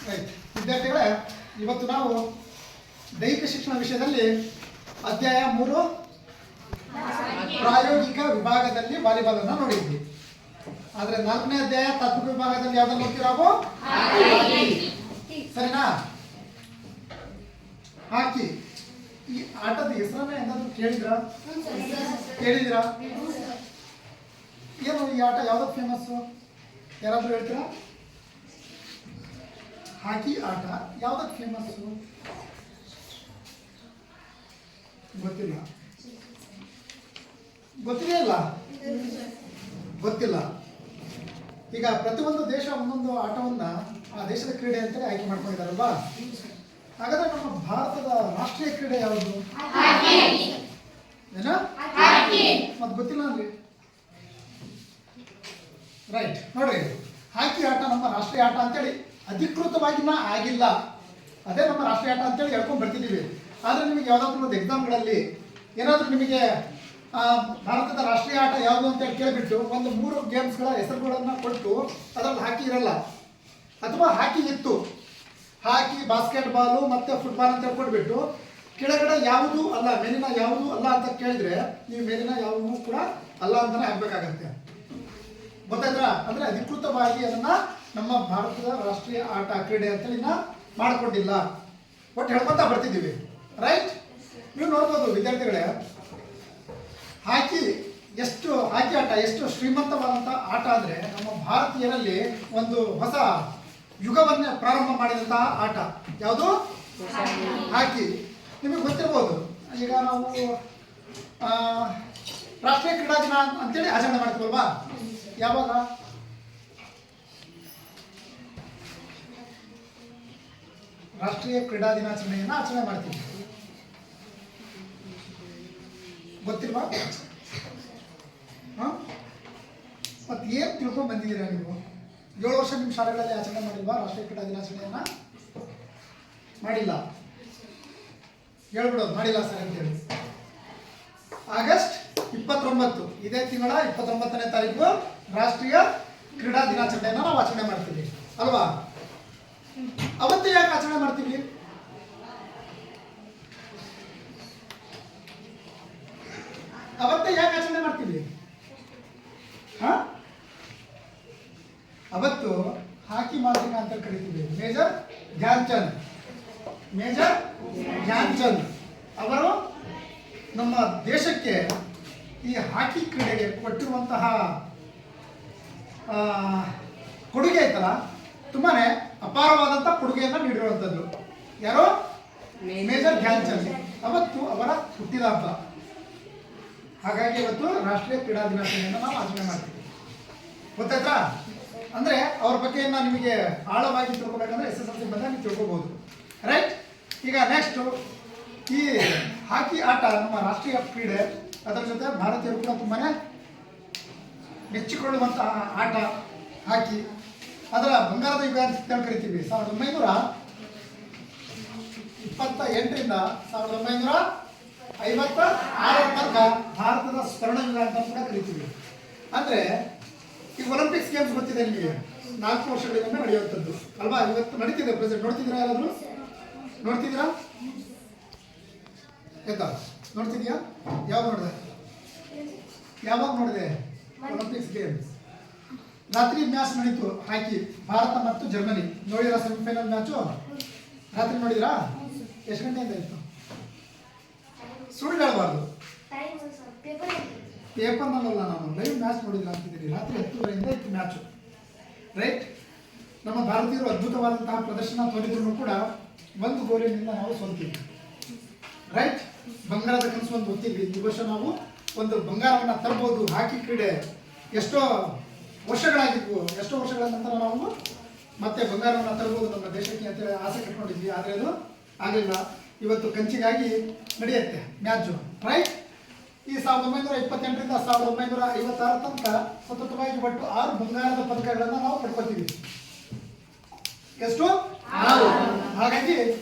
Right ವಿದ್ಯಾರ್ಥಿಗಳೇ, ಇವತ್ತು ನಾವು ದೈಹಿಕ ಶಿಕ್ಷಣ ವಿಷಯದಲ್ಲಿ ಅಧ್ಯಾಯ 3 ಪ್ರಾಯೋಗಿಕ ವಿಭಾಗದಲ್ಲಿ ವಾಲಿಬಾಲ್ ಅನ್ನು ನೋಡಿದ್ವಿ. ಆದ್ರೆ 4ನೇ ಅಧ್ಯಾಯ ತಾತ್ವಿಕ ವಿಭಾಗದಲ್ಲಿ ಯಾವ್ದನ್ನು ನೋಡ್ತೀರಾವು? ಸರಿನಾ? ಹಾಕಿ. ಈ ಆಟದ ಹೆಸರನ್ನ ಏನಾದ್ರು ಕೇಳಿದ್ರಾ? ಏನು ಈ ಆಟ ಯಾವ್ದಕ್ಕೆ ಫೇಮಸ್? ಯಾರಾದ್ರೂ ಹೇಳ್ತೀರಾ? ಹಾಕಿ ಆಟ ಯಾವ್ದಕ್ಕೆ ಫೇಮಸ್? ಗೊತ್ತಿಲ್ಲ. ಈಗ ಪ್ರತಿಯೊಂದು ದೇಶ ಒಂದೊಂದು ಆಟವನ್ನ ಆ ದೇಶದ ಕ್ರೀಡೆ ಅಂತೇಳಿ ಆಯ್ಕೆ ಮಾಡ್ಕೊಂಡಿದಾರಲ್ವಾ? ಹಾಗಾದ್ರೆ ನಮ್ಮ ಭಾರತದ ರಾಷ್ಟ್ರೀಯ ಕ್ರೀಡೆ ಯಾವುದು? ಏನ ಮತ್ ಗೊತ್ತಿಲ್ಲ ಅಂದ್ರಿ? ರೈಟ್, ನೋಡ್ರಿ, ಹಾಕಿ ಆಟ ನಮ್ಮ ರಾಷ್ಟ್ರೀಯ ಆಟ ಅಂತೇಳಿ ಅಧಿಕೃತವಾಗಿನ ಆಗಿಲ್ಲ. ಅದೇ ನಮ್ಮ ರಾಷ್ಟ್ರೀಯ ಆಟ ಅಂತೇಳಿ ಹೇಳ್ಕೊಂಡು ಬರ್ತಿದ್ದೀವಿ. ಆದ್ರೆ ನಿಮಗೆ ಯಾವ್ದಾದ್ರು ಒಂದು ಎಕ್ಸಾಮ್ಗಳಲ್ಲಿ ಏನಾದ್ರೂ ನಿಮಗೆ ಭಾರತದ ರಾಷ್ಟ್ರೀಯ ಆಟ ಯಾವುದು ಅಂತೇಳಿ ಕೇಳಿಬಿಟ್ಟು ಒಂದು 3 ಗೇಮ್ಸ್ಗಳ ಹೆಸರುಗಳನ್ನ ಕೊಟ್ಟು ಅದರಲ್ಲಿ ಹಾಕಿ ಇರಲ್ಲ, ಅಥವಾ ಹಾಕಿ ಇತ್ತು, ಹಾಕಿ, ಬಾಸ್ಕೆಟ್ ಬಾಲು ಮತ್ತೆ ಫುಟ್ಬಾಲ್ ಅಂತ ಕೊಟ್ಬಿಟ್ಟು ಕೆಳಗಡೆ ಯಾವುದು ಅಲ್ಲ, ಮೇಲಿನ ಯಾವುದು ಅಲ್ಲ ಅಂತ ಕೇಳಿದ್ರೆ ನೀವು ಮೇಲಿನ ಯಾವುದೂ ಕೂಡ ಅಲ್ಲ ಅಂತಾನೆ ಆಗ್ಬೇಕಾಗತ್ತೆ. ಗೊತ್ತಾಯ್ತಾ? ಅಂದ್ರೆ ಅಧಿಕೃತವಾಗಿ ಅದನ್ನ ನಮ್ಮ ಭಾರತದ ರಾಷ್ಟ್ರೀಯ ಆಟ ಕ್ರೀಡೆ ಅಂತೇಳಿ ಇನ್ನ ಮಾಡ್ಕೊಂಡಿಲ್ಲ. ಒಟ್ಟು ಹೇಳ್ಕೊಂತ ಬರ್ತಿದ್ದೀವಿ. ರೈಟ್, ನೀವು ನೋಡ್ಬೋದು ವಿದ್ಯಾರ್ಥಿಗಳೇ, ಹಾಕಿ ಆಟ ಎಷ್ಟು ಶ್ರೀಮಂತವಾದಂಥ ಆಟ ಅಂದರೆ ನಮ್ಮ ಭಾರತೀಯರಲ್ಲಿ ಒಂದು ಹೊಸ ಯುಗವನ್ನೇ ಪ್ರಾರಂಭ ಮಾಡಿದಂತಹ ಆಟ ಯಾವುದು? ಹಾಕಿ. ನಿಮಗೆ ಗೊತ್ತಿರ್ಬೋದು, ಈಗ ನಾವು ರಾಷ್ಟ್ರೀಯ ಕ್ರೀಡಾ ದಿನ ಅಂತೇಳಿ ಆಚರಣೆ ಮಾಡ್ತೀವಲ್ವಾ? ಯಾವಾಗ? ರಾಷ್ಟ್ರೀಯ ಕ್ರೀಡಾ ದಿನಾಚರಣೆಯನ್ನು ಆಚರಣೆ ಮಾಡ್ತೀವಿ. ಗೊತ್ತಿಲ್ವಾ? ಮತ್ತೆ ಏನು ತಿಳ್ಕೊಂಡು ಬಂದಿದ್ದೀರಾ ನೀವು? 7 ವರ್ಷ ನಿಮ್ಮ ಶಾಲೆಗಳಲ್ಲಿ ಆಚರಣೆ ಮಾಡಿಲ್ವಾ ರಾಷ್ಟ್ರೀಯ ಕ್ರೀಡಾ ದಿನಾಚರಣೆಯನ್ನ? ಮಾಡಿಲ್ಲ. ಹೇಳ್ಬಿಡೋದು ಮಾಡಿಲ್ಲ ಸರ್ ಅಂತೇಳಿ. ಆಗಸ್ಟ್ 29, ಇದೇ ತಿಂಗಳ 29ನೇ ತಾರೀಕು ರಾಷ್ಟ್ರೀಯ ಕ್ರೀಡಾ ದಿನಾಚರಣೆಯನ್ನ ನಾವು ಆಚರಣೆ ಮಾಡ್ತೀವಿ ಅಲ್ವಾ? ಅವತ್ತು ಯಾಕೆ ಆಚರಣೆ ಮಾಡ್ತೀವಿ? ಅವತ್ತು ಹಾಕಿ ಮಾಂತ್ರಿಕ ಅಂತ ಕರಿತೀವಿ. ಮೇಜರ್ ಧ್ಯಾನ್ ಚಂದ್ ಅವರು ನಮ್ಮ ದೇಶಕ್ಕೆ ಈ ಹಾಕಿ ಕ್ರೀಡೆಗೆ ಕೊಟ್ಟಿರುವಂತಹ ಕೊಡುಗೆ ಐತಲ್ಲ, ತುಂಬಾನೇ ಅಪಾರವಾದಂಥ ಕೊಡುಗೆಯನ್ನು ನೀಡಿರುವಂಥದ್ದು. ಯಾರೋ ಮೇಜರ್ ಧ್ಯಾನ್ ಚಂದ್. ಅವತ್ತು ಅವರ ಹುಟ್ಟಿದ ಹಬ್ಬ. ಹಾಗಾಗಿ ಇವತ್ತು ರಾಷ್ಟ್ರೀಯ ಕ್ರೀಡಾ ದಿನಾಚರಣೆಯನ್ನು ನಾವು ಆಚರಣೆ ಮಾಡ್ತೀವಿ. ಗೊತ್ತಾಯ್ತಾ? ಅಂದರೆ ಅವ್ರ ಬಗ್ಗೆ ನಿಮಗೆ ಆಳವಾಗಿ ತಿಳ್ಕೊಬೇಕಂದ್ರೆ SSLC ಬಂದಾಗ ನೀವು ತಿಳ್ಕೊಬೋದು. ರೈಟ್, ಈಗ ನೆಕ್ಸ್ಟು ಈ ಹಾಕಿ ಆಟ ನಮ್ಮ ರಾಷ್ಟ್ರೀಯ ಕ್ರೀಡೆ. ಅದರ ಜೊತೆ ಭಾರತೀಯರು ಕೂಡ ತುಂಬಾ ಮೆಚ್ಚಿಕೊಳ್ಳುವಂಥ ಆಟ ಹಾಕಿ. ಅದರ ಬಂಗಾರದ ಯುಗ ಅಂತ ಕರಿತೀವಿ. 1928ರಿಂದ 1956 ತನಕ ಭಾರತದ ಸ್ವರ್ಣ ಯುಗ ಅಂತ ಕೂಡ ಕರಿತೀವಿ. ಅಂದರೆ ಈ ಒಲಿಂಪಿಕ್ಸ್ ಗೇಮ್ಸ್ ಗೊತ್ತಿದೆ ನಿಮಗೆ, 4 ವರ್ಷಗಳಿಗೊಮ್ಮೆ ನಡೆಯುವಂಥದ್ದು ಅಲ್ವಾ? ಇವತ್ತು ನಡೀತಿದೆ ಪ್ರೆಸೆಂಟ್. ನೋಡ್ತಿದ್ದೀರಾ? ಯಾರಾದರೂ ನೋಡ್ತಿದ್ದೀರಾ? ಆಯ್ತಾ? ನೋಡ್ತಿದ್ಯಾ? ಯಾವಾಗ ನೋಡಿದೆ ಒಲಿಂಪಿಕ್ಸ್ ಗೇಮ್ಸ್? ರಾತ್ರಿ ಮ್ಯಾಚ್ ನಡೀತು ಹಾಕಿ, ಭಾರತ ಮತ್ತು ಜರ್ಮನಿ. ನೋಡಿದ್ರಾ ಸೆಮಿಫೈನಲ್ ಮ್ಯಾಚು? ರಾತ್ರಿ ನೋಡಿದ್ರಾ? ಎಷ್ಟು ಗಂಟೆಯಿಂದ ಇತ್ತು? ಸುಳ್ಳು ಹೇಳಬಾರ್ದು. ಪೇಪರ್ನಲ್ಲ, ನಾನು ಲೈವ್ ಮ್ಯಾಚ್ ನೋಡಿದ್ರ ಅಂತಿದ್ದೀನಿ. ರಾತ್ರಿ 10:30ರಿಂದ ಇತ್ತು ಮ್ಯಾಚು. ರೈಟ್, ನಮ್ಮ ಭಾರತೀಯರು ಅದ್ಭುತವಾದಂತಹ ಪ್ರದರ್ಶನ ತೋರಿದ್ರು ಕೂಡ ಒಂದು ಗೋಲಿನಿಂದ ನಾವು ಸೋಲ್ತೀವಿ. ರೈಟ್, ಬಂಗಾರದ ಕನಸು ಒಂದು ಹೊತ್ತಿದ್ವಿ. ಈ ವರ್ಷ ನಾವು ಒಂದು ಬಂಗಾರವನ್ನು ತರಬಹುದು. ಹಾಕಿ ಕ್ರೀಡೆ ಎಷ್ಟೋ ವರ್ಷಗಳಾಗಿದ್ವು, ಎಷ್ಟೋ ವರ್ಷಗಳ ನಂತರ ನಾವು ಮತ್ತೆ ಬಂಗಾರವನ್ನು ತರಬಹುದು ನಮ್ಮ ದೇಶಕ್ಕೆ ಅಂತೇಳಿ ಆಸೆ ಕಟ್ಕೊಂಡಿದ್ವಿ. ಆದರೆ ಅದು ಆಗಲಿಲ್ಲ. ಇವತ್ತು ಕಂಚಿಗಾಗಿ ನಡೆಯುತ್ತೆ ಮ್ಯಾಚು. ರೈಟ್, ಈ 1928ರಿಂದ 1956 ತನಕ ಸತತವಾಗಿ ಒಟ್ಟು 6 ಬಂಗಾರದ ಪದಕಗಳನ್ನು ನಾವು ಪಡ್ಕೊತೀವಿ. ಎಷ್ಟು? 6. ಹಾಗಾಗಿ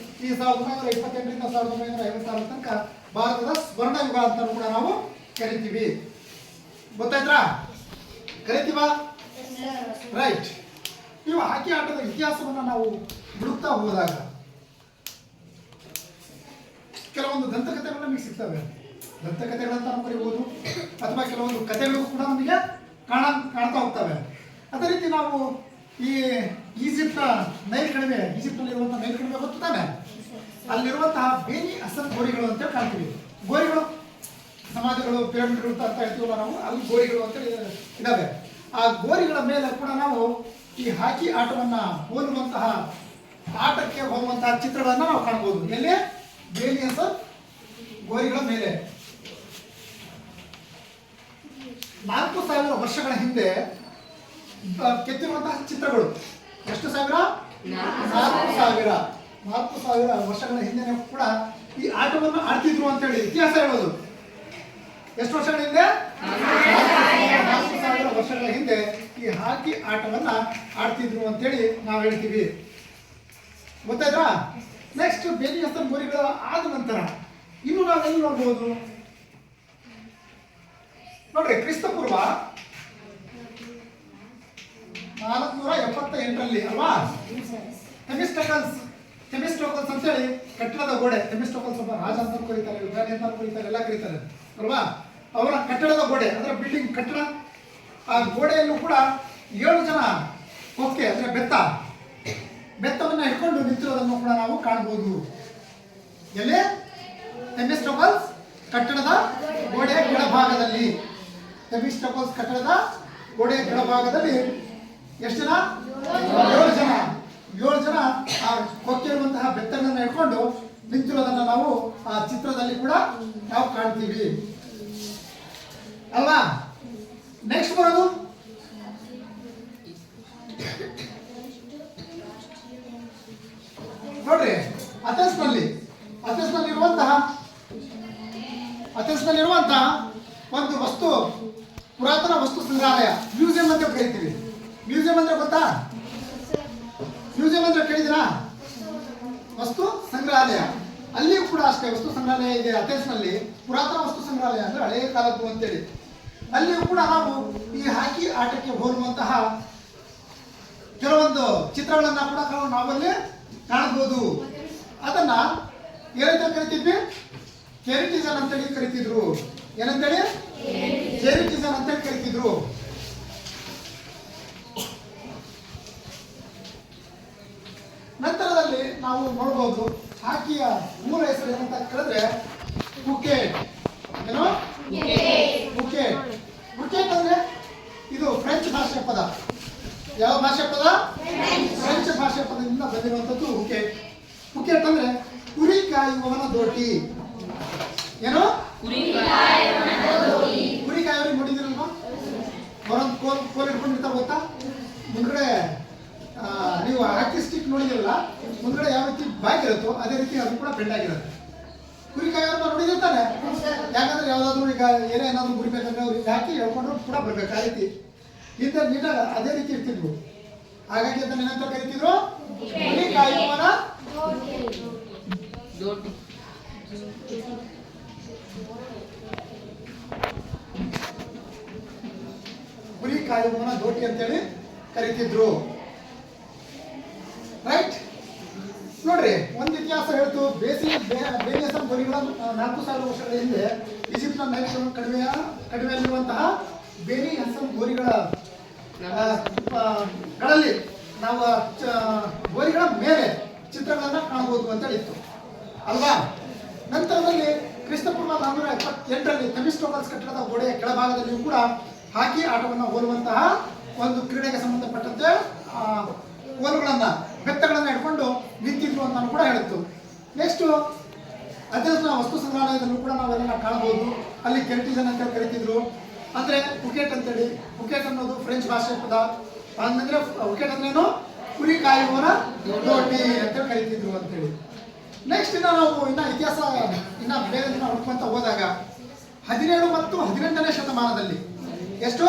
ಈ 1928ರಿಂದ 1956 ತನಕ ಭಾರತದ ಸ್ವರ್ಣ ಯುಗ ಅಂತ ಕೂಡ ನಾವು ಕರಿತೀವಿ. ಗೊತ್ತಾಯ್ತಾ? ಕರಿತೀವಾ? ರೈಟ್, ನೀವು ಹಾಕಿ ಆಟದ ಇತಿಹಾಸವನ್ನು ನಾವು ಹುಡುಕ್ತಾ ಹೋದಾಗ ಕೆಲವೊಂದು ದಂತಕಥೆಗಳು ನಮಗೆ ಸಿಗ್ತವೆ. ದಂತಕಥೆಗಳಂತ ನಾವು ಕರಿಬೋದು, ಅಥವಾ ಕೆಲವೊಂದು ಕಥೆಗಳು ಕೂಡ ನಮಗೆ ಕಾಣ್ತಾ ಹೋಗ್ತವೆ. ಅದೇ ರೀತಿ ನಾವು ಈ ಈಜಿಪ್ಟ್ನ ನೈಲ್ ಕಣಿವೆ, ಈಜಿಪ್ಟ್ನಲ್ಲಿರುವಂತಹ ನೈಲ್ ಕಣಿವೆ ಗೊತ್ತಾನೆ, ಅಲ್ಲಿರುವಂತಹ ಬೇನಿ ಹಸನ್ ಗೋರಿಗಳು ಅಂತೇಳಿ ಕಾಣ್ತೀವಿ. ಗೋರಿಗಳು ಸಮಾಜಗಳು, ಪಿರಮಿಡ್ಗಳು ಅಂತ ಹೇಳ್ತೀವಲ್ಲ ನಾವು, ಅಲ್ಲಿ ಗೋರಿಗಳು ಅಂತೇಳಿ ಇದ್ದಾವೆ. ಆ ಗೋರಿಗಳ ಮೇಲೆ ಕೂಡ ನಾವು ಈ ಹಾಕಿ ಆಟವನ್ನ ಹೋಲುವಂತಹ ಆಟಕ್ಕೆ ಹೋಗುವಂತಹ ಚಿತ್ರಗಳನ್ನ ನಾವು ಕಾಣಬಹುದು. ಎಲ್ಲಿ? ಬೇನಿ ಹಸನ್ ಗೋರಿಗಳ ಮೇಲೆ 4000 ವರ್ಷಗಳ ಹಿಂದೆ ಕೆತ್ತಿರುವಂತಹ ಚಿತ್ರಗಳು. ಎಷ್ಟು ಸಾವಿರ? 4000 ವರ್ಷಗಳ ಹಿಂದೆ ಕೂಡ ಈ ಆಟವನ್ನು ಆಡ್ತಿದ್ರು ಅಂತೇಳಿ ಇತಿಹಾಸ ಹೇಳೋದು. ಎಷ್ಟು ವರ್ಷಗಳ ಹಿಂದೆ? 4000 ವರ್ಷಗಳ ಹಿಂದೆ ಈ ಹಾಕಿ ಆಟವನ್ನ ಆಡ್ತಿದ್ರು ಅಂತೇಳಿ ನಾವು ಹೇಳ್ತೀವಿ. ಗೊತ್ತಾಯ್ತಾ? ನೆಕ್ಸ್ಟ್ ಬೇನಿ ಹಸನ್ ಗೋರಿಗಳ ಆದ ನಂತರ ಇನ್ನು ನಾವೆಲ್ಲಿ ನೋಡ್ಬೋದು ನೋಡ್ರಿ, ಕ್ರಿಸ್ತಪೂರ್ವ 478ರಲ್ಲಿ ಅಲ್ವಾ, ಥೆಮಿಸ್ಟೋಕಲ್ಸ್ ಅಂತೇಳಿ ಕಟ್ಟಡದ ಗೋಡೆ. ಥೆಮಿಸ್ಟೋಕಲ್ಸ್ ಒಬ್ಬ ರಾಜ ಅಂತ ಕರೀತಾರೆ, ವಿಜ್ಞಾನಿ ಅಂತ ಕರೀತಾರೆ, ಎಲ್ಲ ಕರೀತಾರೆ ಅಲ್ವಾ. ಅವರ ಕಟ್ಟಡದ ಗೋಡೆ ಅಂದ್ರೆ ಬಿಲ್ಡಿಂಗ್ ಕಟ್ಟಡ, ಆ ಗೋಡೆಯಲ್ಲೂ ಕೂಡ 7 ಜನ ಕೊಕ್ಕೆ ಅಂದ್ರೆ ಬೆತ್ತವನ್ನ ಹಿಡ್ಕೊಂಡು ನಿಂತಿರೋದನ್ನು ಕೂಡ ನಾವು ಕಾಣಬಹುದು. ಎಲ್ಲಿ? ಥೆಮಿಸ್ಟೋಕಲ್ಸ್ ಕಟ್ಟಡದ ಗೋಡೆಯ ಕೆಳಭಾಗದಲ್ಲಿ. ಥೆಮಿಸ್ಟೋಕಲ್ಸ್ ಕಟ್ಟಡದ ಗೋಡೆಯ ಕೆಳಭಾಗದಲ್ಲಿ ಎಷ್ಟು ಜನ? 7 ಜನ ಆ ಕೊಕ್ಕಿರುವಂತಹ ಬೆತ್ತಗಳನ್ನು ಹಿಡ್ಕೊಂಡು ನಿಂತಿರೋದನ್ನ ನಾವು ಆ ಚಿತ್ರದಲ್ಲಿ ಕೂಡ ನಾವು ಕಾಣ್ತೀವಿ ಅಲ್ವಾ. ನೆಕ್ಸ್ಟ್ ಬರೋದು ನೋಡ್ರಿ, ಅಥೆನ್ಸ್ನಲ್ಲಿರುವಂತಹ ಒಂದು ಪುರಾತನ ವಸ್ತು ಸಂಗ್ರಹಾಲಯ, ಮ್ಯೂಸಿಯಂ ಅಂತ ಕರಿತೀವಿ. ಮ್ಯೂಸಿಯಂ ಅಂದ್ರೆ ಗೊತ್ತಾ? ಮ್ಯೂಸಿಯಂ ಅಂದ್ರೆ ಕೇಳಿದಿರಾ? ವಸ್ತು ಸಂಗ್ರಹಾಲಯ. ಅಲ್ಲಿಯೂ ಕೂಡ ಅಷ್ಟೇ ವಸ್ತು ಸಂಗ್ರಹಾಲಯ ಇದೆ ಅಥೆನ್ಸ್ನಲ್ಲಿ. ಪುರಾತನ ವಸ್ತು ಸಂಗ್ರಹಾಲಯ ಅಂದ್ರೆ ಹಳೆಯ ಕಾಲದ್ದು ಅಂತೇಳಿ. ಅಲ್ಲಿಯೂ ಕೂಡ ನಾವು ಈ ಹಾಕಿ ಆಟಕ್ಕೆ ಹೋಲುವಂತಹ ಕೆಲವೊಂದು ಚಿತ್ರಗಳನ್ನ ಕೂಡ ನಾವಲ್ಲಿ ಕಾಣಬಹುದು. ಅದನ್ನ ಏನಂತ ಕರಿತಿದ್ವಿ? ಕೆರಿಟಿಸನ್ ಅಂತೇಳಿ ಕರಿತಿದ್ರು. ಏನಂತೇಳಿ? ಕೆರಿಟಿಸನ್ ಅಂತೇಳಿ ಕರಿತಿದ್ರು. ನಂತರದಲ್ಲಿ ನಾವು ನೋಡಬಹುದು ಹಾಕಿಯ ಮೂಲ ಹೆಸರು ಏನಂತ ಕೇಳಿದ್ರೆ ಕ್ರಿಕೆಟ್. ಏನು? ಕ್ರಿಕೆಟ್ ಅಂದ್ರೆ ಇದು ಫ್ರೆಂಚ್ ಭಾಷೆ ಪದ. ಯಾವ ಭಾಷೆ ಪದ? ಫ್ರೆಂಚ್ ಭಾಷೆ ಪದದಿಂದ ಬಂದಿರುವಂತದ್ದು ಕ್ರಿಕೆಟ್ ಅಂದ್ರೆ ಕುರಿ ಕಾಯುವವನ ದೋಟಿ. ಏನು? ಕುರಿ ಕಾಯೋರಿಗೆ ನೋಡಿದಿರಲ್ವಾ? ಅವರೊಂದು ಕೋಲ್ ಹಿಡ್ಕೊಂಡಿರ್ತಾರೆ ಗೊತ್ತಾ? ಮುಂದ್ಗಡೆ ನೀವು ಹಾಕಿ ಸ್ಟಿಕ್ ನೋಡಿದಿರಲ್ಲ, ಮುಂದ್ಗಡೆ ಯಾವ ರೀತಿ ಬ್ಯಾಗ್ ಇರುತ್ತೋ ಅದೇ ರೀತಿ ಅದು ಕೂಡ ಬೆಂಡ್ ಆಗಿರುತ್ತೆ. ಕುರಿ ಕಾಯೋರ್ನ ನೋಡಿದಿರ್ತಾನೆ. ಯಾಕಂದ್ರೆ ಯಾವ್ದಾದ್ರು ಈಗ ಏನಾದ್ರು ಗುರಿಬೇಕಂದ್ರೆ ಅವ್ರಿಗೆ ಹಾಕಿ ಹೇಳ್ಕೊಂಡ್ರು ಕೂಡ ಬರ್ಬೇಕು. ಆ ರೀತಿ ಹಿಂದೆ ನೀಟಾಗ ಅದೇ ರೀತಿ ಇರ್ತಿದ್ವು. ಹಾಗಾಗಿ ಅದನ್ನ ಏನಂತ ಕರಿತಿದ್ರು? ಕುರಿ ಕಾಯುವವನ ದೋಟಿ. ಕುರಿ ಕಾಯುವವನ ದೋಟಿ ಅಂತೇಳಿ ಕರಿತಿದ್ರು. ರೈಟ್? ನೋಡ್ರಿ, ಒಂದು ಇತಿಹಾಸ ಹೇಳ್ತು. ಬೇನಿ ಹಸನ್ ಗೋರಿಗಳ 4000 ವರ್ಷಗಳ ಹಿಂದೆ ಈಜಿಪ್ಟ್ನ ನೈಲ್ ಕಣಿವೆಯಲ್ಲಿರುವಂತಹ ಬೇನಿ ಹಸನ್ ಗೋರಿಗಳಲ್ಲಿ ನಾವು ಗೋರಿಗಳ ಮೇಲೆ ಚಿತ್ರಗಳನ್ನ ಕಾಣಬಹುದು ಅಂತ ಹೇಳಿತ್ತು ಅಲ್ವಾ. ನಂತರದಲ್ಲಿ ಕ್ರಿಸ್ತಪೂರ್ವ 478ರಲ್ಲಿ ಥೆಮಿಸ್ಟೋಕಲ್ಸ್ ಕಟ್ಟಡದ ಗೋಡೆಯ ಕೆಳಭಾಗದಲ್ಲಿಯೂ ಕೂಡ ಹಾಕಿ ಆಟವನ್ನು ಹೋಲುವಂತಹ ಒಂದು ಕ್ರೀಡೆಗೆ ಸಂಬಂಧಪಟ್ಟಂತೆ ಕೋಲುಗಳನ್ನ ಬೆತ್ತಗಳನ್ನ ಹಿಡ್ಕೊಂಡು ನಿಂತಿದ್ರು ಅಂತ ಕೂಡ ಹೇಳಿತ್ತು. ನೆಕ್ಸ್ಟ್ ಅಥೆನ್ಸ್ನ ವಸ್ತು ಸಂಗ್ರಹಾಲಯದಲ್ಲೂ ಕೂಡ ನಾವೆಲ್ಲ ಕಾಣಬಹುದು. ಅಲ್ಲಿ ಕೆರಿಟಿಸನ್ ಅಂತ ಕರಿತಿದ್ರು. ಅಂದ್ರೆ ಕ್ರಿಕೆಟ್ ಅಂತೇಳಿ. ಕ್ರಿಕೆಟ್ ಅನ್ನೋದು ಫ್ರೆಂಚ್ ಭಾಷೆ ಪದ. ಅಂದ್ರೆ ಕ್ರಿಕೆಟ್ ಅಂದ್ರೇನು? ಕುರಿ ಕಾಯುವವನ ದೋಟಿ ಅಂತ ಕರಿತಿದ್ರು ಅಂತೇಳಿ. ನೆಕ್ಸ್ಟ್ ನಾವು ಇತಿಹಾಸ ಬೇರೆ ದಿನ ಹುಡುಕುವಂತ ಹೋದಾಗ 17 ಮತ್ತು 18ನೇ ಶತಮಾನದಲ್ಲಿ ಎಷ್ಟು?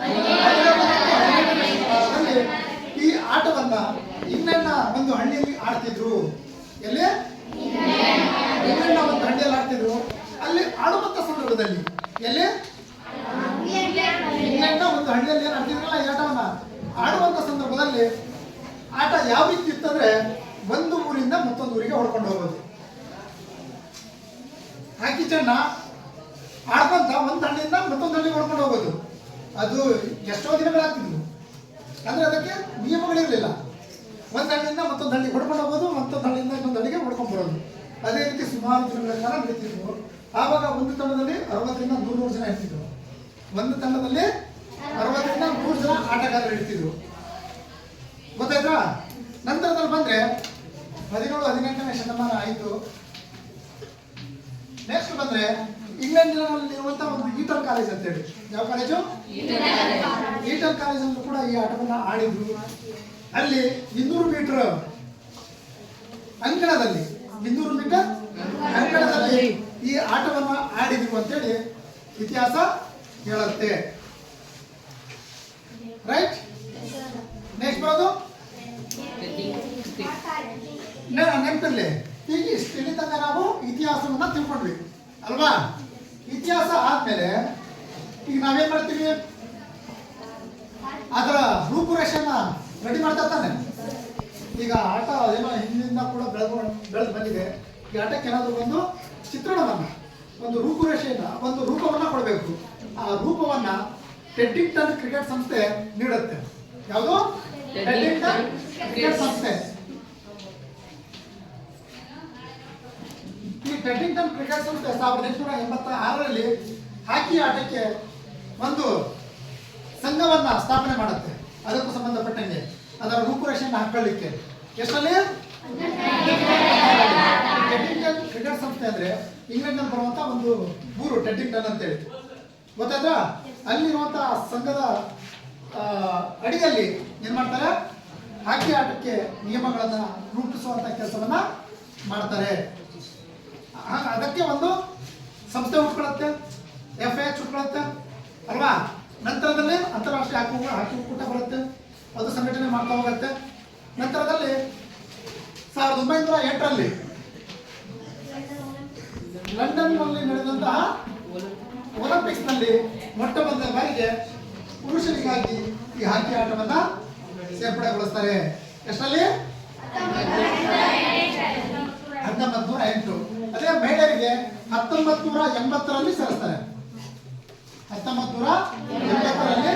17 ಮತ್ತು 18ನೇ ಶತಮಾನದಲ್ಲಿ ಈ ಆಟವನ್ನ ಇಂಗ್ಲೆಂಡ್ನ ಒಂದು ಹಳ್ಳಿಯಲ್ಲಿ ಆಡ್ತಿದ್ರು. ಎಲ್ಲಿ? ಇಂಗ್ಲೆಂಡ್ನ ಒಂದು ಹಳ್ಳಿಯಲ್ಲಿ ಆಡ್ತಿದ್ರು. ಅಲ್ಲಿ ಆಡುವಂತ ಸಂದರ್ಭದಲ್ಲಿ ಎಲ್ಲಿ? ಇಂಗ್ಲೆಂಡ್ನ ಒಂದು ಹಳ್ಳಿಯಲ್ಲಿ ಏನು ಆಡ್ತಿದ್ರಲ್ಲ ಈ ಆಟವನ್ನ ಆಡುವಂತ ಸಂದರ್ಭದಲ್ಲಿ ಆಟ ಯಾವ ರೀತಿ ಇತ್ತಂದ್ರೆ ಒಂದು ಊರಿಂದ ಮತ್ತೊಂದು ಊರಿಗೆ ಹೊಡ್ಕೊಂಡು ಹೋಗೋದು. ಹಾಕಿ ಚೆನ್ನ ಆಡ್ಕೊಂತ ಒಂದು ಹಳ್ಳಿಯಿಂದ ಮತ್ತೊಂದು ಹಳ್ಳಿಗೆ ಹೊಡ್ಕೊಂಡು ಹೋಗೋದು. ಅದು ಎಷ್ಟೋ ದಿನಗಳಾಗ್ತಿದ್ವು, ಅಂದ್ರೆ ಅದಕ್ಕೆ ನಿಯಮಗಳಿರಲಿಲ್ಲ. ಒಂದು ಹಳ್ಳಿಯಿಂದ ಮತ್ತೊಂದು ಹಳ್ಳಿಗೆ ಹೊಡ್ಕೊಂಡು ಹೋಗೋದು, ಮತ್ತೊಂದು ಹಳ್ಳಿಯಿಂದ ಇನ್ನೊಂದು ಹಳ್ಳಿಗೆ ಹೊಡ್ಕೊಂಡು ಬರೋದು. ಅದೇ ರೀತಿ ಸುಮಾರು ದಿನಗಳ ಕಾಲ ನಡೀತಿದ್ವು. ಆವಾಗ ಒಂದು ತಂಡದಲ್ಲಿ 60ರಿಂದ 100 ಜನ ಇರ್ತಿದ್ರು. ಒಂದು ತಂಡದಲ್ಲಿ 60ರಿಂದ 100 ಜನ ಆಟಗಾರರು ಇರ್ತಿದ್ರು. ಗೊತ್ತಾಯ್ತಾ? ನಂತರದಲ್ಲಿ ಬಂದ್ರೆ 17-18ನೇ ಶತಮಾನ ಆಯಿತು. ನೆಕ್ಸ್ಟ್ ಬಂದ್ರೆ ಇಂಗ್ಲೆಂಡಿನಲ್ಲಿರುವಂತಹ ಒಂದು ಈಟನ್ ಕಾಲೇಜ್ ಅಂತ ಹೇಳಿ. ಯಾವ ಕಾಲೇಜು? ಈಟನ್ ಕಾಲೇಜಲ್ಲೂ ಕೂಡ ಈ ಆಟವನ್ನ ಆಡಿದ್ರು. ಅಲ್ಲಿ 200 ಮೀಟರ್ ಅಂಕಣದಲ್ಲಿ 200 ಮೀಟರ್ ಅಂಕಣದಲ್ಲಿ ಈ ಆಟವನ್ನ ಆಡಿದ್ರು ಅಂತೇಳಿ ಇತಿಹಾಸ ಹೇಳುತ್ತೆ. ರೈಟ್? ನೆಕ್ಸ್ಟ್ ಬರೋದು ನೆನಪಲ್ಲಿ ಈಗ ಇಷ್ಟು ತಿಳಿದಾಗ ನಾವು ಇತಿಹಾಸವನ್ನ ತಿಳ್ಕೊಂಡ್ವಿ ಅಲ್ವಾ? ಇತಿಹಾಸ ಆದ್ಮೇಲೆ ಈಗ ನಾವೇನ್ ಮಾಡ್ತೀವಿ, ಅದರ ರೂಪುರೇಷೆಯನ್ನ ರೆಡಿ ಮಾಡ್ತಾ ತಾನೆ. ಈಗ ಆಟ ಏನೋ ಹಿಂದಿಂದ ಕೂಡ ಬೆಳೆದು ಬಂದಿದೆ. ಈ ಆಟಕ್ಕೆ ಏನಾದರೂ ಒಂದು ಚಿತ್ರಣವನ್ನ, ಒಂದು ರೂಪುರೇಷೆಯನ್ನ, ಒಂದು ರೂಪವನ್ನ ಕೊಡಬೇಕು. ಆ ರೂಪವನ್ನ ಟೆಡ್ಡಿಂಗ್ಟನ್ ಕ್ರಿಕೆಟ್ ಸಂಸ್ಥೆ ನೀಡುತ್ತೆ. ಯಾವುದು? ಟೆಡ್ಡಿಂಗ್ಟನ್ ಕ್ರಿಕೆಟ್ ಸಂಸ್ಥೆ. ಈ ಟೆಡ್ಡಿಂಗ್ಟನ್ ಕ್ರಿಕೆಟ್ ಸಂಸ್ಥೆ 1886ರಲ್ಲಿ ಹಾಕಿ ಆಟಕ್ಕೆ ಒಂದು ಸಂಘವನ್ನ ಸ್ಥಾಪನೆ ಮಾಡುತ್ತೆ. ಅದಕ್ಕೂ ಸಂಬಂಧಪಟ್ಟಂಗೆ ಅದರ ರೂಪುರೇಷೆಯನ್ನು ಹಾಕೊಳ್ಳಿಕ್ಕೆ. ಎಷ್ಟರಲ್ಲಿ? ಟೆಡ್ಡಿಂಗ್ಟನ್ ಕ್ರಿಕೆಟ್ ಸಂಸ್ಥೆ ಅಂದ್ರೆ ಇಂಗ್ಲೆಂಡ್ ನಲ್ಲಿ ಬರುವಂತ ಒಂದು ಊರು ಟೆಡ್ಡಿಂಗ್ಟನ್ ಅಂತ ಹೇಳಿ. ಗೊತ್ತಾಯ್ತಾ? ಅಲ್ಲಿರುವಂತಹ ಸಂಘದ ಅಡಿಯಲ್ಲಿ ಏನ್ ಮಾಡ್ತಾರೆ, ಹಾಕಿ ಆಟಕ್ಕೆ ನಿಯಮಗಳನ್ನ ರೂಪಿಸುವಂತ ಕೆಲಸವನ್ನ ಮಾಡ್ತಾರೆ. ಅದಕ್ಕೆ ಒಂದು ಸಂಸ್ಥೆ ಹುಟ್ಕೊಳ್ಳುತ್ತೆ, FIH ಹುಟ್ಕೊಳ್ಳುತ್ತೆ ಅಲ್ವಾ? ನಂತರದಲ್ಲಿ ಅಂತಾರಾಷ್ಟ್ರೀಯ ಹಾಕಿ ಒಕ್ಕೂಟ ಬರುತ್ತೆ, ಅದು ಸಂಘಟನೆ ಮಾಡ್ತಾ ಹೋಗುತ್ತೆ. ನಂತರದಲ್ಲಿ 1908ರಲ್ಲಿ ಲಂಡನ್ನಲ್ಲಿ ನಡೆದಂತಹ ಒಲಿಂಪಿಕ್ಸ್ ನಲ್ಲಿ ಮೊಟ್ಟ ಮೊದಲ ಬಾರಿಗೆ ಪುರುಷರಿಗಾಗಿ ಈ ಹಾಕಿ ಆಟವನ್ನ ಸೇರ್ಪಡೆಗೊಳಿಸ್ತಾರೆ. ಎಷ್ಟರಲ್ಲಿ? 1908. ಅದೇ ಮಹಿಳೆಯರಿಗೆ 1980ರಲ್ಲಿ ಸೇರಿಸ್ತಾರೆ. 1980ರಲ್ಲಿ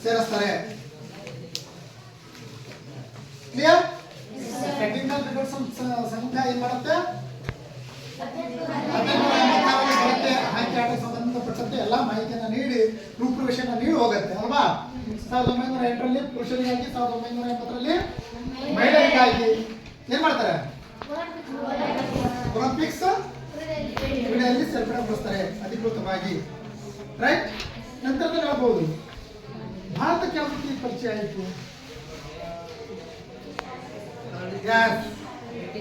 ಸೇರಿಸ್ತಾರೆ. ಕ್ಲಿಯರ್? ಟೆಕ್ನಿಕಲ್ ಕ್ರಿಕೆಟ್ ಸಂಘ ಏನ್ ಮಾಡುತ್ತೆ? 1986ರಲ್ಲಿ ಬರುತ್ತೆ. ಹಾಕಿ ಆಟಕ್ಕೆ ಸಂಬಂಧಪಟ್ಟಂತೆ ಎಲ್ಲಾ ಮಾಹಿತಿಯನ್ನ ನೀಡಿ ರೂಪುರೇಷೆಯನ್ನ ನೀಡಿ ಹೋಗುತ್ತೆ ಅಲ್ವಾ? 1908ರಲ್ಲಿ ಪುರುಷರಿಗಾಗಿ, 1980ರಲ್ಲಿ ಮಹಿಳೆಯರಿಗಾಗಿ ಏನ್ ಮಾಡ್ತಾರೆ? ಒಲಿಂಪಿಕ್ಸ್ ಕ್ರೀಡೆಯಲ್ಲಿ ಸೇರ್ಪಡೆಗೊಳಿಸ್ತಾರೆ ಅಧಿಕೃತವಾಗಿ. ರೈಟ್? ನಂತರದಲ್ಲಿ ಹೇಳ್ಬಹುದು ಭಾರತಕ್ಕೆ ಯಾವ ರೀತಿ ಪರಿಚಯ ಆಯಿತು?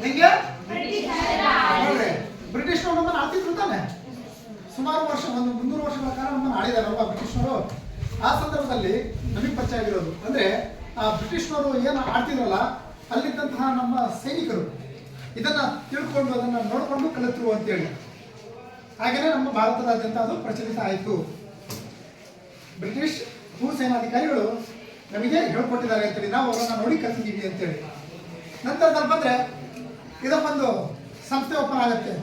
ಹಿಂಗೆ ಬ್ರಿಟಿಷ್ನವರು ನಮ್ಮನ್ನು ಆಳ್ತಿದ್ರು ತಾನೆ. ಸುಮಾರು ವರ್ಷ, ಒಂದು 300 ವರ್ಷಗಳ ಕಾಲ ನಮ್ಮನ್ನು ಆಳಿದಾರಲ್ವಾ ಬ್ರಿಟಿಷ್ನವರು. ಆ ಸಂದರ್ಭದಲ್ಲಿ ನಮಗೆ ಪರಿಚಯ ಆಗಿರೋದು ಅಂದ್ರೆ ಆ ಬ್ರಿಟಿಷ್ನವರು ಏನು ಆಡ್ತಿದ್ರಲ್ಲ, ಅಲ್ಲಿದ್ದಂತಹ ನಮ್ಮ ಸೈನಿಕರು ಇದನ್ನ ತಿಳ್ಕೊಂಡು ಅದನ್ನ ನೋಡಿಕೊಂಡು ಕಲಿತರು ಅಂತೇಳಿ. ಹಾಗೆಯೇ ನಮ್ಮ ಭಾರತದಾದ್ಯಂತ ಅದು ಪ್ರಚಲಿತ ಆಯಿತು. ಬ್ರಿಟಿಷ್ ಭೂ ಸೇನಾಧಿಕಾರಿಗಳು ನಮಗೆ ಹೇಳ್ಕೊಟ್ಟಿದ್ದಾರೆ ಅಂತೇಳಿ, ನಾವು ಅವರನ್ನ ನೋಡಿ ಕಲಿತಿದ್ದೀವಿ ಅಂತೇಳಿ. ನಂತರದಲ್ಲಿ ಬಂದ್ರೆ ಇದಕ್ಕೊಂದು ಸಂಸ್ಥೆ ಓಪನ್ ಆಗುತ್ತೆ.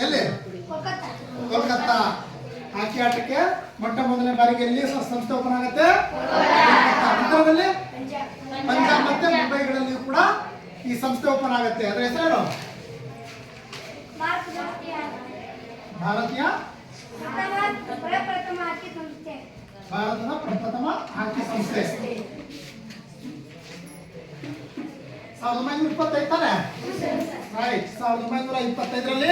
ಎಲ್ಲಿ? ಕೋಲ್ಕತ್ತಾ. ಹಾಕಿ ಆಟಕ್ಕೆ ಮೊಟ್ಟ ಮೊದಲನೇ ಬಾರಿಗೆ ಎಲ್ಲಿ ಸಂಸ್ಥೆ ಓಪನ್ ಆಗುತ್ತೆ? ನಂತರದಲ್ಲಿ ಪಂಜಾಬ್ ಮತ್ತೆ ಮುಂಬೈಗಳಲ್ಲಿ ಕೂಡ ಈ ಸಂಸ್ಥೆ ಓಪನ್ ಆಗುತ್ತೆ. ಅದರ ಹೆಸರೇನು? ಭಾರತೀಯ ಭಾರತದ ಪ್ರಪ್ರಥಮ ಹಾಕಿ ಸಂಸ್ಥೆ 1925 ತಾನೆ. ರೈಟ್? 1925ರಲ್ಲಿ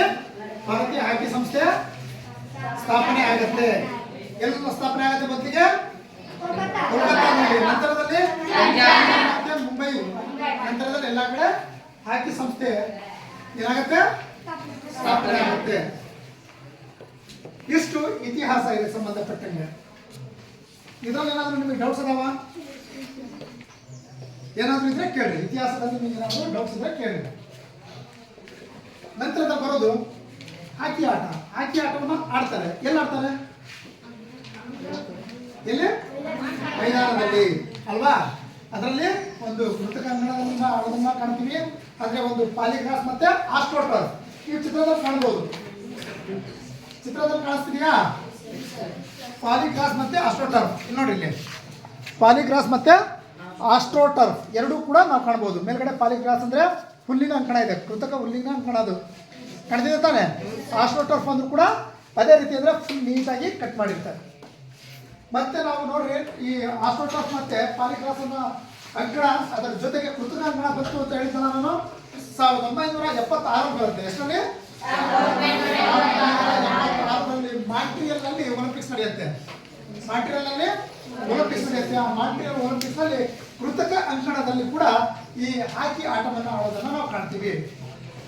ಭಾರತೀಯ ಹಾಕಿ ಸಂಸ್ಥೆ ಸ್ಥಾಪನೆ ಆಗುತ್ತೆ. ಎಲ್ಲ ಸ್ಥಾಪನೆ ಆಗುತ್ತೆ ಮೊದಲಿಗೆ ಕೋಲ್ಕತ್ತಾದಲ್ಲಿ, ನಂತರದಲ್ಲಿ ಮತ್ತೆ ಮುಂಬೈ, ನಂತರದಲ್ಲಿ ಎಲ್ಲಾ ಕಡೆ ಹಾಕಿ ಸಂಸ್ಥೆ ಏನಾಗುತ್ತೆ? ಸ್ಥಾಪನೆ ಆಗುತ್ತೆ. ಇಷ್ಟು ಇತಿಹಾಸ ಇದೆ ಸಂಬಂಧಪಟ್ಟಂಗೆ. ಇದ್ರಲ್ಲಿ ಏನಾದ್ರು ನಿಮಗೆ ಡೌಟ್ಸ್ ಅದಾವ? ಏನಾದ್ರು ಇದ್ರೆ ಕೇಳಿ. ಇತಿಹಾಸದಲ್ಲಿ ನಿಮಗೆ ಏನಾದ್ರು ಡೌಟ್ಸ್ ಇದ್ರೆ ಕೇಳಿ. ನಂತರದ ಬರೋದು ಹಾಕಿ ಆಟ. ಹಾಕಿ ಆಟವನ್ನು ಆಡ್ತಾರೆ. ಎಲ್ಲಿ ಆಡ್ತಾರೆ? ಎಲ್ಲಿ? ಮೈದಾನದಲ್ಲಿ ಅಲ್ವಾ? ಅದರಲ್ಲಿ ಒಂದು ಕೃತಕ ಅಂಗಣದಿಂದ ಆಡೋದನ್ನ ಕಾಣ್ತೀವಿ. ಆದರೆ ಒಂದು ಪಾಲಿಗ್ರಾಸ್ ಮತ್ತೆ ಆಸ್ಟ್ರೋಟರ್ಫ್ ಈ ಚಿತ್ರದಲ್ಲಿ ಕಾಣ್ಬೋದು. ಚಿತ್ರದಲ್ಲಿ ಕಾಣಿಸ್ತಿದೆಯಾ? ಪಾಲಿಗ್ರಾಸ್ ಮತ್ತೆ ಆಸ್ಟ್ರೋಟರ್ಫ್ ಇಲ್ಲಿ ನೋಡಿ. ಇಲ್ಲಿ ಪಾಲಿಗ್ರಾಸ್ ಮತ್ತೆ ಆಸ್ಟ್ರೋಟರ್ಫ್ ಎರಡೂ ಕೂಡ ನಾವು ಕಾಣ್ಬೋದು. ಮೇಲ್ಗಡೆ ಪಾಲಿಗ್ರಾಸ್ ಅಂದರೆ ಹುಲ್ಲಿನ ಅಂಕಣ ಇದೆ, ಕೃತಕ ಹುಲ್ಲಿನ ಅಂಕಣ, ಅದು ಕಾಣ್ತಿದೆ ತಾನೆ. ಆಸ್ಟ್ರೋಟರ್ಫ್ ಅಂದ್ರೂ ಕೂಡ ಅದೇ ರೀತಿ ಅಂದರೆ ಫುಲ್ ನೀಟಾಗಿ ಕಟ್ ಮಾಡಿರ್ತಾರೆ. ಮತ್ತೆ ನಾವು ನೋಡ್ರಿ ಈ ಆಸ್ಟ್ರೋಟರ್ಫ್ ಮತ್ತೆ ಪಾಲಿಗ್ರಾಸ್ ಅನ್ನೋ ಅಂಕಣ ಅದರ ಜೊತೆಗೆ ಕೃತಕ ಅಂಕಣ ಬಂತು ಅಂತ ಹೇಳಿದ್ದೆ ನಾನು 1976 ಬರುತ್ತೆ. ಎಷ್ಟರಲ್ಲಿ? 1976ರಲ್ಲಿ ಮಾಂಟ್ರಿಯಲ್ ನಲ್ಲಿ ಒಲಿಂಪಿಕ್ಸ್ ನಡೆಯುತ್ತೆ. ಮಾಂಟ್ರಿಯಲ್ ನಲ್ಲಿ ಒಲಿಂಪಿಕ್ಸ್ ನಡೆಯುತ್ತೆ. ಆ ಮಾಂಟ್ರಿಯಲ್ ಒಲಿಂಪಿಕ್ಸ್ ನಲ್ಲಿ ಕೃತಕ ಅಂಕಣದಲ್ಲಿ ಕೂಡ ಈ ಹಾಕಿ ಆಟವನ್ನು ಆಡೋದನ್ನು ನಾವು ಕಾಣ್ತೀವಿ.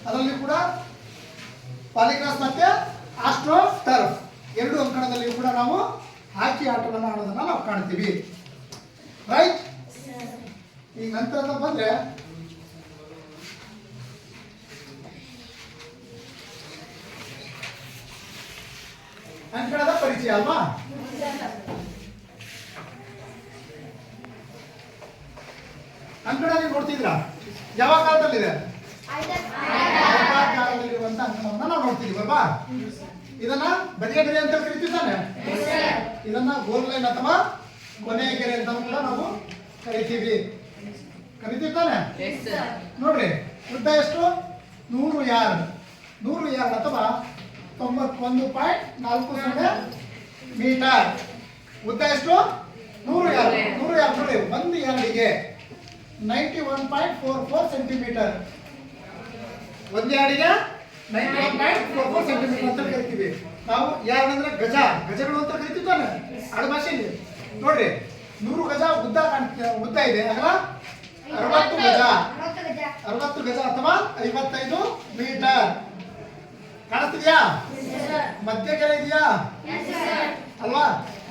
ಅದರಲ್ಲಿ ಕೂಡ ಪಾಲಿಗ್ರಾಸ್ ಮತ್ತೆ ಆಸ್ಟ್ರೋಟರ್ಫ್ ಎರಡು ಅಂಕಣದಲ್ಲಿ ಕೂಡ ನಾವು ಹಾಕಿ ಆಟವನ್ನು ಆಡೋದನ್ನು ನಾವು ಕಾಣ್ತೀವಿ. ರೈಟ್. ಈಗ ನಂತರ ಬಂದ್ರೆ ಅಂಕಣದ ಪರಿಚಯ ಅಲ್ವಾ? ಅಂಕಣ ನೀವು ನೋಡ್ತಿದ್ರಾ? ಯಾವ ಕಾಲದಲ್ಲಿದೆ? ಕಾಲದಲ್ಲಿರುವಂತ ಅಂಕಣವನ್ನ ನಾವು ನೋಡ್ತಿದೀವಿ ಅಲ್ವಾ? ಇದನ್ನ ಬದಿಯ ಗೆರೆ ಅಂತ ಕರಿತೀವಿ. ಇದನ್ನ ಗೋಲ್ ಲೈನ್ ಅಥವಾ ಕೊನೆಯ ಗೆರೆ ಅಂತ ಕೂಡ ನಾವು ಕರಿತೀವಿ. ತಾನೆ? ನೋಡ್ರಿ ಉದ್ದ ಎಷ್ಟು? 100 ಯಾರ್ಡ್. 100 ಯಾರ್ಡ್ ಅಥವಾ 91.40 ಮೀಟರ್. ಉದ್ದ ಎಷ್ಟು? 100 ಯಾರ್ಡ್. 100 ಯಾರ್ಡ್ ನೋಡಿ, ಒಂದು ಯಾರ್ಡಿಗೆ 91.44 ಸೆಂಟಿಮೀಟರ್. ಒಂದು ಯಾರ್ಡಿಗೆ 91.44 ಸೆಂಟಿಮೀಟರ್ ಅಂತ ಕರಿತೀವಿ ನಾವು. ಯಾರ್ಡ್ ಅಂದ್ರೆ ಗಜ, ಗಜಗಳು ಅಂತ ಕರಿತೀವಿ ತಾನೆ ಆಡ ಭಾಷೆಯಲ್ಲಿ. ನೋಡ್ರಿ 100 ಗಜ ಉದ್ದ ಇದೆ, ಅಗಲ 60 ಗಜ. 60 ಗಜ ಅಥವಾ 55 ಮೀಟರ್. ಕಾಣಿಸ್ತಿದ್ಯಾ? ಮಧ್ಯ ಗೆರೆ ಇದೆಯಾ ಅಲ್ವಾ?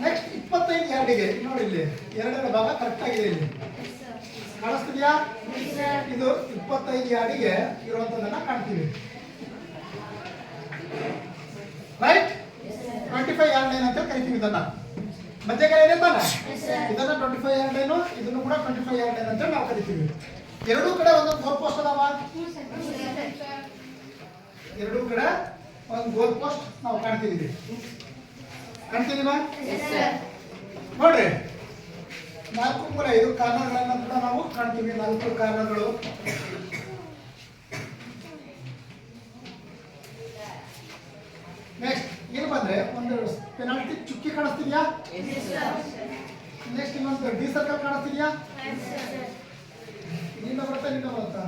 ನೆಕ್ಸ್ಟ್ 25 ಯಾರ್ಡಿಗೆ ನೋಡಿ, ಇಲ್ಲಿ ಎರಡನೇ ಭಾಗ ಕರೆಕ್ಟ್ ಆಗಿದೆ. ಇಲ್ಲಿ ಕಾಣಿಸ್ತಿದ್ಯಾ? ಇದು 25 ಯಾರ್ಡಿಗೆ ಇರುವಂತದನ್ನ ಕಾಣ್ತೀವಿ. ರೈಟ್. 25 ಯಾರ್ಡ್ ಲೈನ್ ಅಂತ ಕರಿತೀವಿ ಇದನ್ನ. ಮಧ್ಯ ಗೆರೆ ಇದೆ ತಾನೆ, ಇದನ್ನ 25 ಯಾರ್ಡ್ ಲೈನ್, ಇದನ್ನು ಕೂಡ 25 ಯಾರ್ಡ್ ಲೈನ್ ಅಂತ ನಾವು ಕರಿತೀವಿ. ಎರಡೂ ಕಡೆ ಒಂದೊಂದು ಗೋಲ್ ಪೋಸ್ಟ್ ಅದಾವ. ಎರಡೂ ಕಡೆ ಒಂದು ಗೋಲ್ ಪೋಸ್ಟ್ ನಾವು ಕಾಣ್ತಿದೀವಿ. ಕಾಣ್ತಿದೀವಾ? ನೋಡ್ರಿ 4 ಕಾರ್ನರ್ಗಳನ್ನ ಕೂಡ ನಾವು ಕಾಣ್ತೀವಿ. 4 ಕಾರ್ನರ್ಗಳು. ನೆಕ್ಸ್ಟ್ ಏನು ಬಂದ್ರೆ ಒಂದು ಪೆನಾಲ್ಟಿ ಚುಕ್ಕಿ ಕಾಣಿಸ್ತಿದ್ಯಾ? ನೆಕ್ಸ್ಟ್ ಇನ್ನೊಂದು ಡಿ ಸರ್ಕಲ್ ಕಾಣಿಸ್ತಿದ್ಯಾ? ಇಲ್ಲಿಂದ ಬರ್ತಾ ಇಲ್ಲಿಂದ ಬರುತ್ತಾ?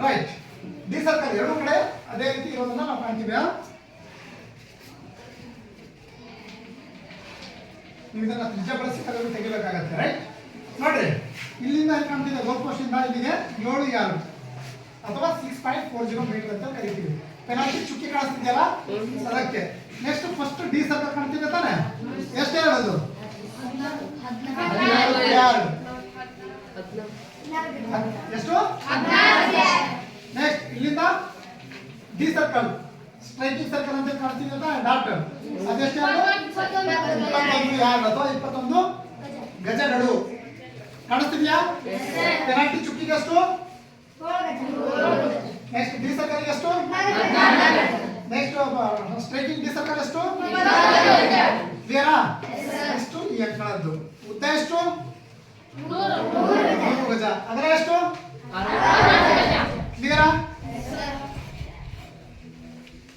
ರೈಟ್. ಡಿ ಸರ್ಕಲ್ ಎರಡು ಕಡೆ ಅದೇ ರೀತಿ ಇರೋದನ್ನ ನಾವು ಕಾಣ್ತೀವಿ. ನೀವು ಇದನ್ನ ತ್ರಿಜ್ಯ ಬಳಸಿ ಕಲರು ತೆಗಿಬೇಕಾಗತ್ತೆ. ರೈಟ್. ನೋಡ್ರಿ ಇಲ್ಲಿಂದ ಕಾಣ್ತಿದೆ ಗೋಲ್ ಪೋಸ್ಟ್ ಇಂದ ಇಲ್ಲಿಗೆ 7 ಯಾರ್ಡ್ ಅಥವಾ 6.40 ಮೀಟರ್ ಅಂತ ಕರಿತೀವಿ. ಪೆನಾಲ್ಟಿ ಚುಕ್ಕಿ ಕಾಣಿಸ್ತಿದೆಯಲ್ಲ ಅದಕ್ಕೆ. ನೆಕ್ಸ್ಟ್ ಫಸ್ಟ್ ಡಿ ಸರ್ಕಲ್ ಕಾಣ್ತಿದೆ ತಾನೆ, ಎಷ್ಟು ಹೇಳೋದು? 16 ಯಾರ್ಡ್. ಎಷ್ಟು? ನೆಕ್ಸ್ಟ್ ಇಲ್ಲಿಂದ ಡಿ ಸರ್ಕಲ್ ಸ್ಟ್ರೈಕಿಂಗ್ ಸರ್ಕಲ್ ಅಂತ ಕಾಣ್ತಿದೆ ಡಾಟ್, ಅದೆಷ್ಟು ಯಾರ್ಡ್? 21 ಯಾರ್ಡ್ ಅಥವಾ 21 ಗಜಗಳು. ಕಾಣಿಸ್ತಿದ್ಯಾ? ಪೆನಾಲ್ಟಿ ಚುಕ್ಕಿಗೆ ಎಷ್ಟು? ನೆಕ್ಸ್ಟ್ ಡಿ ಸರ್ಕಲ್ ಎಷ್ಟು? ನೆಕ್ಸ್ಟ್ ಸ್ಟ್ರೈಕಿಂಗ್ ಡಿ ಸರ್ಕಲ್ ಎಷ್ಟು? ಕ್ಲಿಯರಾ? ಎಷ್ಟು ಈ ಅಂಕಣದ್ದು ಉದ್ದ ಎಷ್ಟು? 100 ಗಜ. ಅದರ ಎಷ್ಟು? ಕ್ಲಿಯರಾ?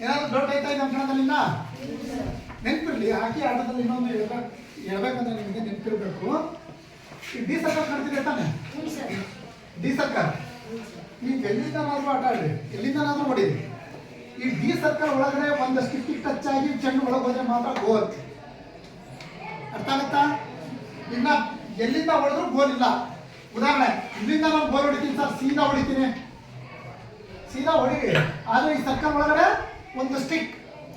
ಏನಾದ್ರು ಡೌಟ್ ಆಯ್ತಾ ಇದೆ ಅಂಕಣದಲ್ಲಿಂದ? ನೆನಪಿರ್ಲಿ, ಹಾಕಿ ಆಟದಲ್ಲಿ ಇನ್ನೊಂದು ಹೇಳ್ಬೇಕಂದ್ರೆ ನಿಮಗೆ ನೆನಪಿರ್ಬೇಕು. ಈ ಡಿ ಸರ್ಕಲ್ ಕಾಣ್ತಿದೆ ತಾನೆ, ಡಿ ಸರ್ಕಲ್. ನೀವು ಎಲ್ಲಿಂದನಾದ್ರೂ ಆಟ ಆಡ್ರಿ, ಎಲ್ಲಿಂದನಾದ್ರೂ ಹೊಡೀರಿ. ಈ ಡಿ ಸರ್ಕಲ್ ಒಳಗಡೆ ಒಂದು ಸ್ಟಿಕ್ಕಿಗೆ ಟಚ್ ಆಗಿ ಚೆಂಡು ಒಳಗೆ ಹೋದ್ರೆ ಮಾತ್ರ ಗೋಲ್. ಅರ್ಥ ಆಗುತ್ತಾ? ಇನ್ನ ಎಲ್ಲಿಂದ ಹೊಡೆದ್ರು ಗೋಲ್ ಇಲ್ಲ. ಉದಾಹರಣೆ, ಇಲ್ಲಿಂದ ನಾನು ಗೋಲ್ ಹೊಡಿತೀನಿ ಸರ್, ಸೀದಾ ಹೊಡಿತೀನಿ, ಸೀದಾ ಹೊಡಿರಿ. ಆದ್ರೆ ಈ ಸರ್ಕಲ್ ಒಳಗಡೆ ಒಂದು ಸ್ಟಿಕ್,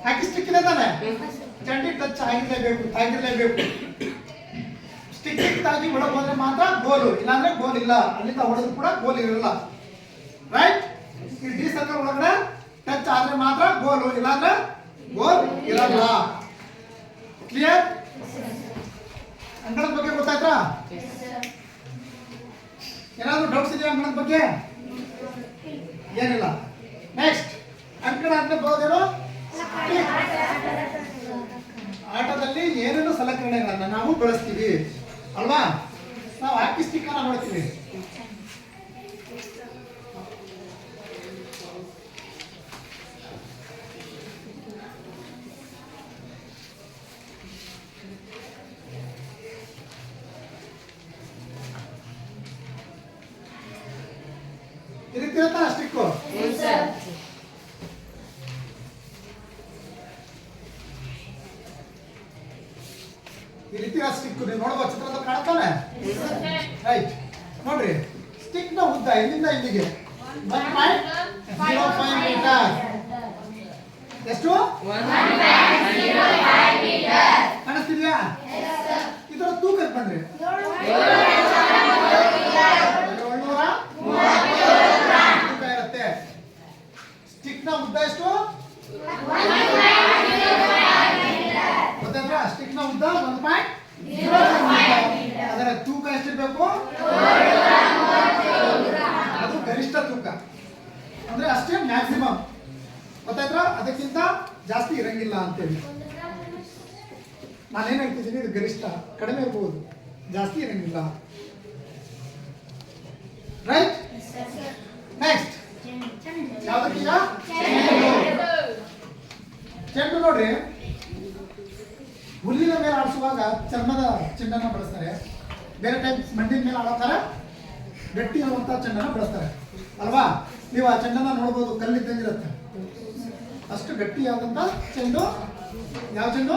ಹಾಕಿ ಸ್ಟಿಕ್ ಇದೆ ತಾನೆ, ಚೆಂಡಿಗೆ ಟಚ್ ಆಗಿರ್ಲೇಬೇಕು, ತಾಗಿರ್ಲೇಬೇಕು. ಸ್ಟಿಕ್ ತಾಗಿ ಒಳಗೆ ಹೋದ್ರೆ ಮಾತ್ರ ಗೋಲು, ಇಲ್ಲಾಂದ್ರೆ ಗೋಲ್ ಇಲ್ಲ. ಅಲ್ಲಿಂದ ಹೊಡೆದ್ರು ಕೂಡ ಗೋಲ್ ಇರಲ್ಲ. ರೈಟ್. ಈ ಡಿ ಸರ್ಕಲ್ ಒಳಗಡೆ ಟಚ್ ಆದ್ರೆ ಮಾತ್ರ ಗೋಲು, ಇಲ್ಲಾಂದ್ರೆ ಗೋಲ್ ಇರಲ್ಲ. ಕ್ಲಿಯರ್? ಅಂಕಣದ ಬಗ್ಗೆ ಗೊತ್ತಾಯ್ತಾ? ಏನಾದ್ರು ಡೌಟ್ಸ್ ಇದೆಯಾ ಅಂಕಣದ ಬಗ್ಗೆ? ಏನಿಲ್ಲ. ನೆಕ್ಸ್ಟ್ ಅಂಕಣ ಅಂತ ಬರೋದೇನು? ಆಟದಲ್ಲಿ ಏನೇನು ಸಲಕರಣೆಗಳನ್ನ ನಾವು ಬಳಸ್ತೀವಿ ಅಲ್ವಾ? ನಾವು ಹಾಕಿ ಸ್ಟಿಕ್ ಅನ್ನ ನೋಡ್ತೀವಿ. ಈ ರೀತಿ ಇರುತ್ತಾ ಸ್ಟಿಕ್ಕು? ಈ ರೀತಿ ಸ್ಟಿಕ್ ನೀವು ನೋಡಬಹುದು ಚಿತ್ರದಲ್ಲಿ ಕಾಣುತ್ತಾನೆ. ರೈಟ್, ನೋಡ್ರಿ ಸ್ಟಿಕ್ ನ ಉದ್ದ ಇಲ್ಲಿಂದ ಇಲ್ಲಿಗೆ 1.05 ಮೀಟರ್. ಎಷ್ಟು? 1.05 ಮೀಟರ್. ಕಾಣಿಸ್ತಿದ್ಯಾ? ಇದರ ತೂಕಕ್ಕೆ ಬಂದ್ರೆ 730 ಗ್ರಾಂ ತೂಕ ಇರುತ್ತೆ. ಸ್ಟಿಕ್ ನ ಉದ್ದ ಎಷ್ಟು? ಗೊತ್ತಾಯ್ತಾ? ಸ್ಟಿಕ್ ನ ಉದ್ದ 1.05 ಮೀಟರ್. ಅದರ ತೂಕ ಎಷ್ಟಿರಬೇಕು? ಅದು ಗರಿಷ್ಠ ತೂಕ, ಅಂದ್ರೆ ಅಷ್ಟೇ ಮ್ಯಾಕ್ಸಿಮಮ್. ಗೊತ್ತಾಯ್ತಾ? ಅದಕ್ಕಿಂತ ಜಾಸ್ತಿ ಇರಂಗಿಲ್ಲ ಅಂತೇಳಿ ನಾನೇನ್ ಹೇಳ್ತಿದ್ದೀನಿ, ಇದು ಗರಿಷ್ಠ. ಕಡಿಮೆ ಇರಬಹುದು, ಜಾಸ್ತಿ ಇರಂಗಿಲ್ಲ. ರೈಟ್? ನೆಕ್ಸ್ಟ್ ಯಾವ್ದಕ್ಕೀಗ? ಚೆಂಡು ನೋಡ್ರಿ, ಹುಲ್ಲಿನ ಮೇಲೆ ಆಡಿಸುವಾಗ ಚರ್ಮದ ಚೆಂಡನ್ನ ಬಳಸ್ತಾರೆ. ಬೇರೆ ಟೈಪ್ ಮಂಡಿನ ಮೇಲೆ ಆಡೋಕಾರ ಗಟ್ಟಿ ಇರುವಂತಹ ಚೆಂಡನ್ನ ಬಳಸ್ತಾರೆ ಅಲ್ವಾ? ನೀವು ಆ ಚೆಂಡನ್ನ ನೋಡ್ಬೋದು, ಕಲ್ಲಿದ್ದಂಗಿರುತ್ತೆ. ಅಷ್ಟು ಗಟ್ಟಿಯಾದಂತ ಚೆಂಡು ಯಾವ ಚೆಂಡು?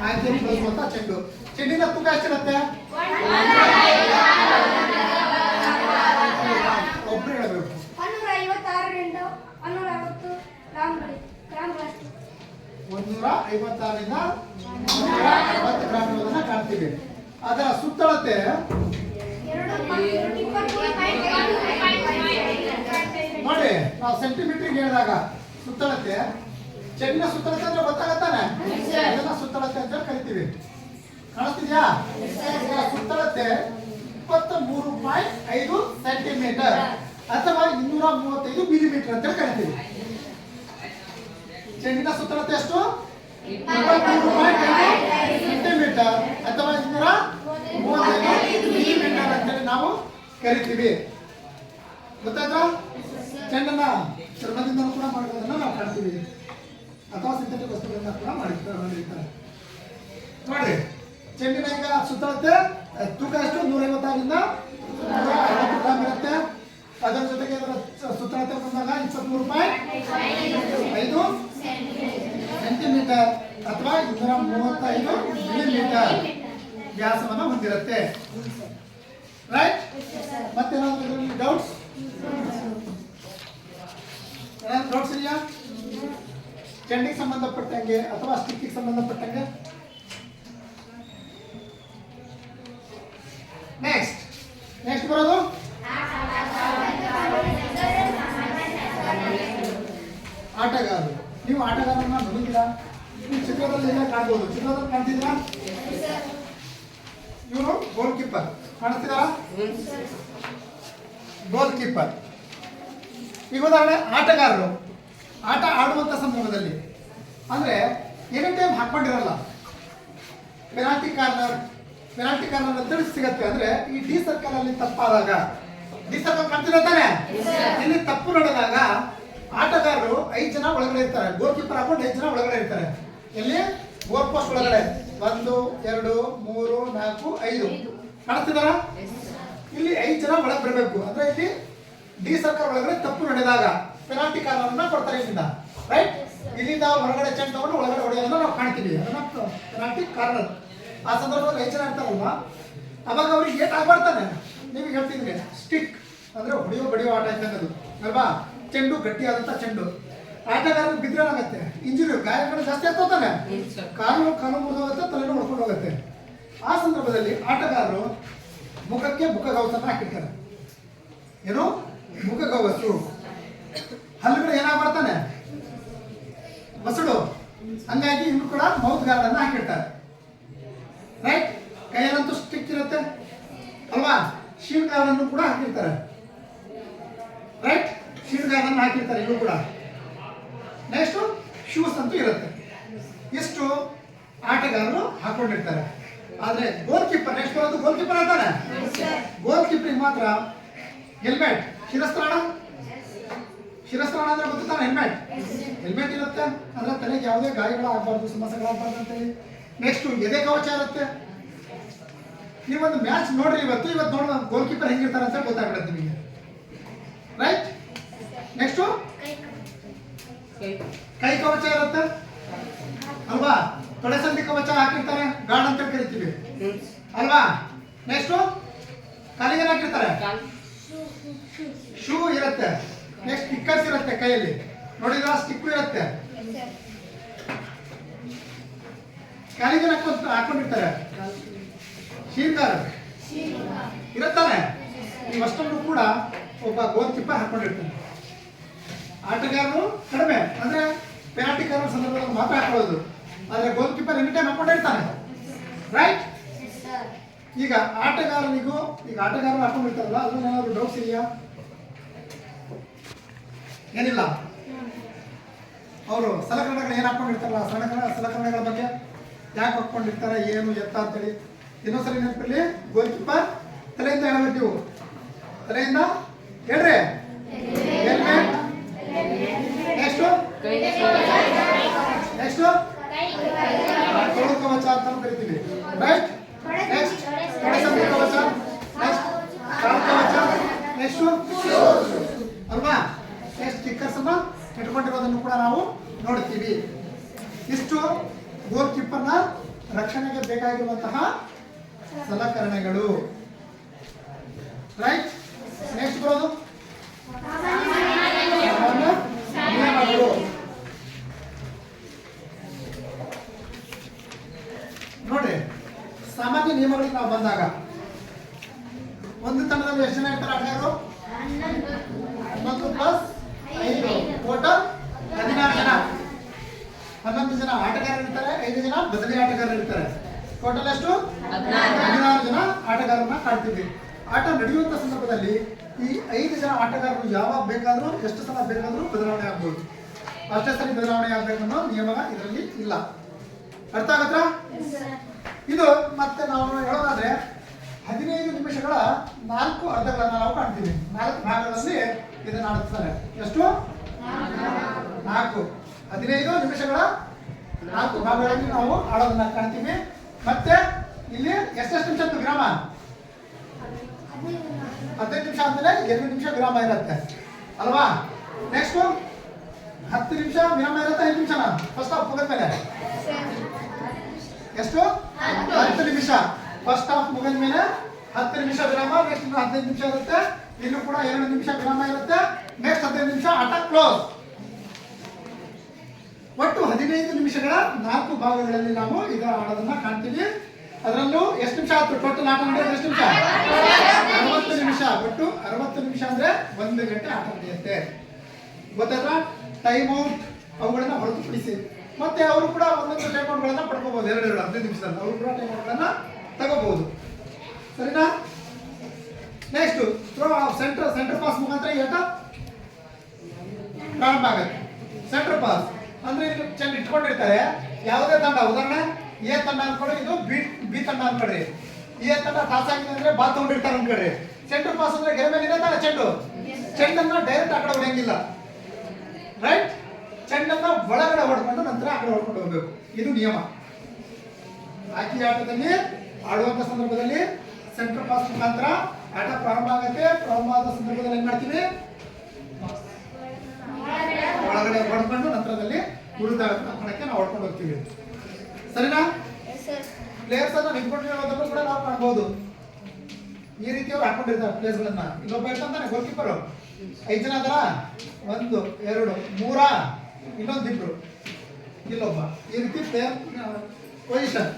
ಆಯ್ಕೆ ಬಳಸುವಂತ ಚೆಂಡು. ಚೆಂಡಿನ ತೂಕ ಎಷ್ಟಿರುತ್ತೆ? ಒಬ್ರು ಹೇಳಬೇಕು. 156ರಿಂದ 160 ಗ್ರಾಂ ಇರೋದನ್ನ ಕಾಣ್ತೀವಿ. ಅದರ ಸುತ್ತಳತೆ ನೋಡಿ, ನಾವು ಸೆಂಟಿಮೀಟರ್ ಹೇಳಿದಾಗ ಸುತ್ತಳತೆ, ಚೆಂಡಿನ ಸುತ್ತಳತೆ ಅಂದ್ರೆ ಗೊತ್ತಾಗತ್ತಾನೆ, ಅದನ್ನ ಸುತ್ತಳತೆ ಅಂತ ಕರಿತೀವಿ. ಕಾಣಿಸ್ತಿದ್ಯಾ? ಸುತ್ತಳತೆ 23.5 ಸೆಂಟಿಮೀಟರ್ ಅಥವಾ 235 ಮಿಲಿಮೀಟರ್ ಅಂತ ಕರಿತೀವಿ. ಚೆಂಡಿನ ಸುತ್ತಳತೆ ಎಷ್ಟು? 23.5 ಸೆಂಟಿಮೀಟರ್ ಅಥವಾ 235 ಮಿಲಿಮೀಟರ್ ಅಂತೇಳಿ ನಾವು ಕರಿತೀವಿ. ಗೊತ್ತಾಯ್ತಾ? ಚೆಂಡನ್ನ ಚರ್ಮದಿಂದ ಕೂಡ ಮಾಡೋದನ್ನ ನಾವು ಕಾಣ್ತೀವಿ, ಅಥವಾ ಸಿಂಥೆಟಿಕ್ ವಸ್ತುಗಳಿಂದ ಕೂಡ ಮಾಡಿರ್ತಾರೆ. ನೋಡಿ, ಚೆಂಡಿನ ಈಗ ಸುತ್ತಳತೆ ತೂಕ ಎಷ್ಟು? 156ರಿಂದ 160 ಗ್ರಾಂ ಇರುತ್ತೆ. ಅದರ ಜೊತೆಗೆ ಅದರ ಸುತ್ತಳತೆ ಬಂದಾಗ 23.5 ಸೆಂಟಿಮೀಟರ್ ಅಥವಾ 235 ಮಿಲಿಮೀಟರ್ ವ್ಯಾಸವನ್ನು ಹೊಂದಿರುತ್ತೆ. ರೈಟ್? ಮತ್ತೇನಾದ್ರು ಇದರಲ್ಲಿ ಡೌಟ್ಸ್? ಏನಾದ್ರು ಡೌಟ್ಸ್ ಇದೆಯಾ? ಚೆಂಡಿಗೆ ಸಂಬಂಧಪಟ್ಟಂಗೆ ಅಥವಾ ಸ್ಟಿಕ್ಕಿಗೆ ಸಂಬಂಧಪಟ್ಟಂಗೆ? ನೆಕ್ಸ್ಟ್ ಬರೋದು ಆಟಗಾರರು. ನೀವು ಆಟಗಾರರನ್ನ ನೋಡಿದ್ದೀರಾ? ನೀವು ಚಿತ್ರದಲ್ಲಿ ಎಲ್ಲ ಕಾಣ್ಬೋದು. ಚಿತ್ರದಲ್ಲಿ ಕಾಣ್ತಿದ್ದೀರಾ? ಇವರು ಗೋಲ್ ಕೀಪರ್ ಕಾಣಿಸ್ತಿದಾರ? ಗೋಲ್ ಕೀಪರ್. ಈಗ ಉದಾಹರಣೆ, ಆಟಗಾರರು ಆಟ ಆಡುವಂತ ಸಂದರ್ಭದಲ್ಲಿ ಅಂದ್ರೆ ಎನಿ ಟೈಮ್ ಹಾಕೊಂಡಿರಲ್ಲ. ಪೆನಾಲ್ಟಿ ಕಾರ್ನರ್ ಅಂತೇಳಿ ಸಿಗತ್ತೆ. ಅಂದ್ರೆ ಈ ಡಿ ಸರ್ಕಲ್ ಅಲ್ಲಿ ತಪ್ಪಾದಾಗ, ಡಿ ಸರ್ಕಲ್ ಕಾಣ್ತಿರತ್ತಾನೆ, ಇಲ್ಲಿ ತಪ್ಪು ನಡೆದಾಗ ಆಟಗಾರರು 5 ಜನ ಒಳಗಡೆ ಇರ್ತಾರೆ. ಗೋಲ್ ಕೀಪರ್ ಹಾಕೊಂಡು 5 ಜನ ಒಳಗಡೆ ಇರ್ತಾರೆ. ಎಲ್ಲಿ? ಗೋಲ್ ಪೋಸ್ಟ್ ಒಳಗಡೆ 1 2 3 4 5 ಕಾಣಿಸ್ತಿದಾರ? ಇಲ್ಲಿ 5 ಜನ ಒಳಗೆ ಬರಬೇಕು. ಅಂದ್ರೆ ಇಲ್ಲಿ ಡಿ ಸರ್ಕಲ್ ಒಳಗಡೆ ತಪ್ಪು ನಡೆದಾಗ ಪೆನಾಲ್ಟಿ ಕಾರ್ನರ್ನ ಕೊಡ್ತಾರೆ ಇಲ್ಲಿಂದ. ರೈಟ್? ಇಲ್ಲಿಂದ ಹೊರಗಡೆ ಚೆಂಡು ತಗೊಂಡು ಒಳಗಡೆ ಹೊಡೆಯೋದನ್ನ ನಾವು ಕಾಣ್ತೀವಿ. ಅದನ್ನ ಪೆನಾಲ್ಟಿ ಕಾರ್ನರ್. ಆ ಸಂದರ್ಭದಲ್ಲಿ 5 ಜನ ಇರ್ತಾರಲ್ವಾ, ಅವಾಗ ಅವ್ರಿಗೆ ಏಟ್ ಆಗ್ಬಾರ್ತಾನೆ. ನಿಮಗೆ ಹೇಳ್ತಿದ್ರೆ ಸ್ಟಿಕ್ ಅಂದ್ರೆ ಬಡಿಯೋ ಆಟ ಇದ್ದಂಗದು ಅಲ್ವಾ? ಚೆಂಡು ಗಟ್ಟಿಯಾದಂತ ಚೆಂಡು. ಆಟಗಾರರು ಬಿದ್ರೆ ಏನಾಗತ್ತೆ? ಇಂಜುರಿ, ಗಾಯಗಳು ಜಾಸ್ತಿ ಆಗ್ತಾನೆ. ಕಾಲು ಮುರಿದೋಗುತ್ತೆ, ತಲೆನೂ ಹೊಡ್ಕೊಂಡು ಹೋಗುತ್ತೆ. ಆ ಸಂದರ್ಭದಲ್ಲಿ ಆಟಗಾರರು ಮುಖಕ್ಕೆ ಮುಖಗವಸನ್ನ ಹಾಕಿರ್ತಾರೆ. ಏನು? ಮುಖಗವಸು. ಹಲ್ಲುಗಳು ಏನಾಗ್ಬಾರ್ತಾನೆ? ಮಸಳು ಹಂಗಾಗಿ ಇನ್ನು ಕೂಡ ಮೌತ್ ಗಾರ್ಡ್ ಅನ್ನ ಹಾಕಿರ್ತಾರೆ. ರೈಟ್, ಕೈಯಲ್ಲಂತೂ ಸ್ಟಿಕ್ ಇರುತ್ತೆ ಅಲ್ವಾ, ಶೀಲ್ಡ್ ಗಾರ್ಡ್ ಅನ್ನು ಕೂಡ ಹಾಕಿರ್ತಾರೆ. ರೈಟ್, ಶೀಲ್ಡ್ ಗಾರ್ಡ್ ಅನ್ನು ಹಾಕಿರ್ತಾರೆ ಇಲ್ಲೂ ಕೂಡ. ನೆಕ್ಸ್ಟ್ ಶೂಸ್ ಅಂತೂ ಇರುತ್ತೆ. ಇಷ್ಟು ಆಟಗಾರರು ಹಾಕೊಂಡಿರ್ತಾರೆ. ಆದ್ರೆ ಗೋಲ್ ಕೀಪರ್, ನೆಕ್ಸ್ಟ್ ಬರೋದು ಗೋಲ್ ಕೀಪರ್ ಅಂತಾನೆ. ಗೋಲ್ ಕೀಪರ್ ಮಾತ್ರ ಹೆಲ್ಮೆಟ್, ಶಿರಸ್ತ್ರಾಣ ಅಂದ್ರೆ ಗೊತ್ತಾನೆ, ಹೆಲ್ಮೆಟ್ ಇರುತ್ತೆ. ಅಂದ್ರೆ ತಲೆಗೆ ಯಾವುದೇ ಗಾಯಗಳಾಗಬಾರ್ದು, ಸಮಸ್ಯೆಗಳಾಗಬಾರ್ದು ಅಂತೇಳಿ. ನೆಕ್ಸ್ಟ್ ಎದೆ ಕವಚ ಇರುತ್ತೆ. ನೀವೊಂದು ಮ್ಯಾಚ್ ನೋಡ್ರಿ, ಇವತ್ತು ನೋಡೋಣ ಗೋಲ್ ಕೀಪರ್ ಹೆಂಗಿರ್ತಾರೆ ಅಂತ ಗೊತ್ತಾಗ್ಬಿಡುತ್ತೆ ನಿಮಗೆ. ರೈಟ್, ನೆಕ್ಸ್ಟ್ ಕೈ ಕವಚ ಇರುತ್ತೆ ಅಲ್ವಾ, ತೊಡೆ ಸಂಧಿ ಕವಚ ಹಾಕಿರ್ತಾರೆ, ಗಾರ್ಡ್ ಅಂತ ಕರಿತೀವಿ ಅಲ್ವಾ. ನೆಕ್ಸ್ಟ್ ಕಾಲಿಗೆ ಹಾಕಿರ್ತಾರೆ, ಶೂ ಇರುತ್ತೆ. ನೆಕ್ಸ್ಟ್ ಸ್ಟಿಕ್ಕರ್ಸ್ ಇರುತ್ತೆ ಕೈಯಲ್ಲಿ, ನೋಡಿದ್ರ ಸ್ಟಿಕ್ ಇರುತ್ತೆ. ಕಾಲಿಗೆ ಹಾಕೊಂಡಿರ್ತಾರೆ, ಶೀಲ್ಡ್ ಗಾರ್ಡ್ ಇರುತ್ತಾನೆ. ಇವಷ್ಟನ್ನು ಕೂಡ ಒಬ್ಬ ಗೋಲ್ ಕೀಪರ್ ಹಾಕೊಂಡಿರ್ತಾನೆ. ಆಟಗಾರರು ಕಡಿಮೆ, ಅಂದ್ರೆ ಪೆನಾಲ್ಟಿ ಕಾರ್ನರ್ ಸಂದರ್ಭದಲ್ಲಿ ಮಾತ್ರ ಹಾಕೊಳ್ಳೋದು. ಆದ್ರೆ ಗೋಲ್ ಕೀಪರ್ ಎನಿ ಟೈಮ್ ಹಾಕೊಂಡಿರ್ತಾನೆ. ರೈಟ್, ಈಗ ಆಟಗಾರರು ಹಾಕೊಂಡಿರ್ತಾರಲ್ಲ, ಅದ್ರಲ್ಲಿ ಏನಾದ್ರು ಡೌಟ್ಸ್ ಇದೆಯಾ? ಏನಿಲ್ಲ. ಅವರು ಸಲಕರಣೆಗಳು ಏನು ಹಾಕೊಂಡಿರ್ತಾರಲ್ಲ, ಸಲಕರಣೆಗಳ ಬಗ್ಗೆ ಯಾಕೆ ಹಾಕೊಂಡಿರ್ತಾರೆ, ಏನು ಎತ್ತ ಅಂತೇಳಿ ಇನ್ನೊಂದ್ಸರಿ ನೆನಪಿರಲಿ. ಗೋಲ್ ಕೀಪರ್ ತಲೆಯಿಂದ ಹೇಳ್ಬೇಕು ನೀವು, ತಲೆಯಿಂದ ಹೇಳ್ರಿ. ಹೆಲ್ಮೆಟ್, ನೆಕ್ಸ್ಟ್ ತೋಳು ಕವಚ ಅಂತ ಕರಿತೀವಿ. ರೈಟ್, ನೆಕ್ಸ್ಟ್ ತೊಡೆ ಕವಚ, ನೆಕ್ಸ್ಟ್ ಕಾಲು ಕವಚ, ನೆಕ್ಸ್ಟ್ ಅಲ್ವಾ. ನೆಕ್ಸ್ಟ್ ಸ್ಟಿಕ್ಕರ್ಸ್ ಅನ್ನ ಇಟ್ಕೊಂಡಿರೋದನ್ನು ಕೂಡ ನಾವು ನೋಡ್ತೀವಿ. ಇಷ್ಟು ಗೋಲ್ ಕೀಪರ್ನ ರಕ್ಷಣೆಗೆ ಬೇಕಾಗಿರುವಂತಹ ಸಲಕರಣೆಗಳು. ರೈಟ್, ನೆಕ್ಸ್ಟ್ ಬರೋದು ನಿಯಮಗಳು. ನೋಡ್ರಿ, ಸಾಮಾನ್ಯ ನಿಯಮಗಳಿಗೆ ನಾವು ಬಂದಾಗ ಒಂದು ತಂಡದಲ್ಲಿ ಎಷ್ಟು ಜನ ಇರ್ತಾರೆ ಆಟಗಾರರು? 11 ಪ್ಲಸ್ 5 ಟೋಟಲ್ 16 ಜನ. 11 ಜನ ಆಟಗಾರರು ಇರ್ತಾರೆ, 5 ಜನ ಬದಲಿ ಆಟಗಾರರು ಇರ್ತಾರೆ. ಟೋಟಲ್ ಎಷ್ಟು? 16 ಜನ ಆಟಗಾರರನ್ನ ಕಾಡ್ತೀವಿ. ಆಟ ನಡೆಯುವಂತ ಸಂದರ್ಭದಲ್ಲಿ ಈ 5 ಜನ ಆಟಗಾರರು ಯಾವಾಗ ಬೇಕಾದ್ರೂ ಎಷ್ಟು ಸಲ ಬೇಕಾದ್ರೂ ಬದಲಾವಣೆ ಆಗ್ಬೋದು. ಅಷ್ಟೇ ಸರಿ ಬದಲಾವಣೆ ಆಗ್ಬೇಕನ್ನೋ ನಿಯಮ ಇದರಲ್ಲಿ ಇಲ್ಲ. ಅರ್ಥ ಆಗತ್ತಾ? ಇದು ಮತ್ತೆ ನಾವು ಹೇಳೋದಾದ್ರೆ 15 ನಿಮಿಷಗಳ 4 ಅರ್ಧಗಳನ್ನ ನಾವು ಕಾಣ್ತೀವಿ. 4 ಭಾಗಗಳಲ್ಲಿ ಇದನ್ನ ಆಡುತ್ತಾರೆ. ಎಷ್ಟು? 4. 15 ನಿಮಿಷಗಳ 4 ಭಾಗಗಳಲ್ಲಿ ನಾವು ಆಡೋದನ್ನ ಕಾಣ್ತೀವಿ. ಮತ್ತೆ ಇಲ್ಲಿ ಎಷ್ಟೆಷ್ಟು ನಿಮಿಷ ವಿರಾಮ? 15 ನಿಮಿಷ ಆದ್ಮೇಲೆ 2 ನಿಮಿಷ ವಿರಾಮ ಇರುತ್ತೆ ಅಲ್ವಾ. ನೆಕ್ಸ್ಟ್ 10 ನಿಮಿಷ ವಿರಾಮ ಇರುತ್ತೆ. 5 ನಿಮಿಷನ ಫಸ್ಟ್ ಹಾಫ್ ಮುಗಿದ್ಮೇಲೆ ಎಷ್ಟು? 10 ನಿಮಿಷ. ಫಸ್ಟ್ ಹಾಫ್ ಮುಗಿದ್ಮೇಲೆ 10 ನಿಮಿಷ ವಿರಾಮ. ನೆಕ್ಸ್ಟ್ 15 ನಿಮಿಷ ಇರುತ್ತೆ. ಇಲ್ಲೂ ಕೂಡ 2 ನಿಮಿಷ ವಿರಾಮ ಇರುತ್ತೆ. ನೆಕ್ಸ್ಟ್ 15 ನಿಮಿಷ ಆಟ ಕ್ಲೋಸ್. ಒಟ್ಟು 15 ನಿಮಿಷಗಳ 4 ಭಾಗಗಳಲ್ಲಿ ನಾವು ಈಗ ಆಡೋದನ್ನ ಕಾಣ್ತೀವಿ. ಅದರಲ್ಲೂ ಎಷ್ಟು ನಿಮಿಷ ಆಯ್ತು ಟೋಟಲ್ ಆಟ ನಡೆಯೋದು? ಎಷ್ಟು ನಿಮಿಷ? 60 ನಿಮಿಷ. ಒಟ್ಟು 60 ನಿಮಿಷ ಅಂದ್ರೆ 1 ಗಂಟೆ ಆಟ ನಡೆಯುತ್ತೆ. ಗೊತ್ತಾಯ್ತಾ? ಟೈಮ್ ಔಟ್ ಅವುಗಳನ್ನ ಹೊರತುಪಡಿಸಿ ಮತ್ತೆ ಅವರು ಕೂಡ ಒಂದೊಂದು ಟೈಮ್ ಔಟ್ಗಳನ್ನ ಪಡ್ಕೋಬಹುದು. 15 ನಿಮಿಷದಲ್ಲಿ ಅವರು ಕೂಡ ಟೈಮ್ ಔಟ್ಗಳನ್ನ ತಗೋಬಹುದು. ಸರಿನಾ? ನೆಕ್ಸ್ಟ್ ಥ್ರೋ ಸೆಂಟರ್ ಪಾಸ್ ಮುಖಾಂತರ ಈ ಆಟ ಪ್ರಾರಂಭ ಆಗುತ್ತೆ. ಸೆಂಟರ್ ಪಾಸ್ ಅಂದ್ರೆ ಚೆಂಡು ಇಟ್ಕೊಂಡಿರ್ತಾರೆ. ಯಾವುದೇ ತಂಡ, ಉದಾಹರಣೆ ಎ ತಂಡ ಅನ್ಕೊಳ್ಳಿ, ಇದು ಬಿ ತಂಡ ಅನ್ಕೊಳ್ರಿ. ಎ ತಂಡ ಟಾಸ್ ಆಗಿದೆ ಅಂದ್ರೆ ಬಾಲ್ ತಗೊಂಡಿರ್ತಾರೆ ಅನ್ಕೊಳ್ರಿ. ಸೆಂಟರ್ ಪಾಸ್ ಅಂದ್ರೆ ಗೆರೆ ಮೇಲೆ ಇರತ್ತಲ್ಲ ಚೆಂಡನ್ನ ಡೈರೆಕ್ಟ್ ಆ ಕಡೆ ಹೊಡೆಯಂಗಿಲ್ಲ. ರೈಟ್, ಚೆಂಡನ್ನ ಒಳಗಡೆ ಹೊಡ್ಕೊಂಡು ನಂತರ ಆ ಕಡೆ ಹೊಡ್ಕೊಂಡು ಹೋಗ್ಬೇಕು. ಇದು ನಿಯಮ. ಹಾಕಿ ಆಟದಲ್ಲಿ ಆಡುವಂತ ಸಂದರ್ಭದಲ್ಲಿ ಸೆಂಟರ್ ಪಾಸ್ ಮುಖಾಂತರ ಆಟ ಪ್ರಾರಂಭ ಆಗುತ್ತೆ. ಪ್ರಾರಂಭ ಆದ ಸಂದರ್ಭದಲ್ಲಿ ಏನ್ ಮಾಡ್ತೀವಿ? ಒಳಗಡೆ ಹೊಡ್ಕೊಂಡು ನಂತರದಲ್ಲಿ ಉಳಿದ ಕಣಕ್ಕೆ ನಾವು ಹೊಡ್ಕೊಂಡು ಹೋಗ್ತೀವಿ. ಸರಿನಾ? ಪ್ಲೇಯರ್ಸ್ ಅನ್ನ ನಿಂತ್ಕೊಂಡಿರೋದನ್ನು ಕೂಡ ನಾವು ಕಾಣಬಹುದು. ಈ ರೀತಿ ಅವ್ರು ಹಾಕೊಂಡಿರ್ತಾರೆ ಪ್ಲೇಸ್ ಗಳನ್ನ. ಇಲ್ಲೊಬ್ಬ ಇರ್ತಾನೆ ಗೋಲ್ ಕೀಪರ್. 5 ಜನ ಅದರ 1 2 3 ಇನ್ನೊಂದಿಬ್ರು, ಇಲ್ಲೊಬ್ಬ. ಈ ರೀತಿ ಪ್ಲೇಯರ್ ಪೊಸಿಷನ್.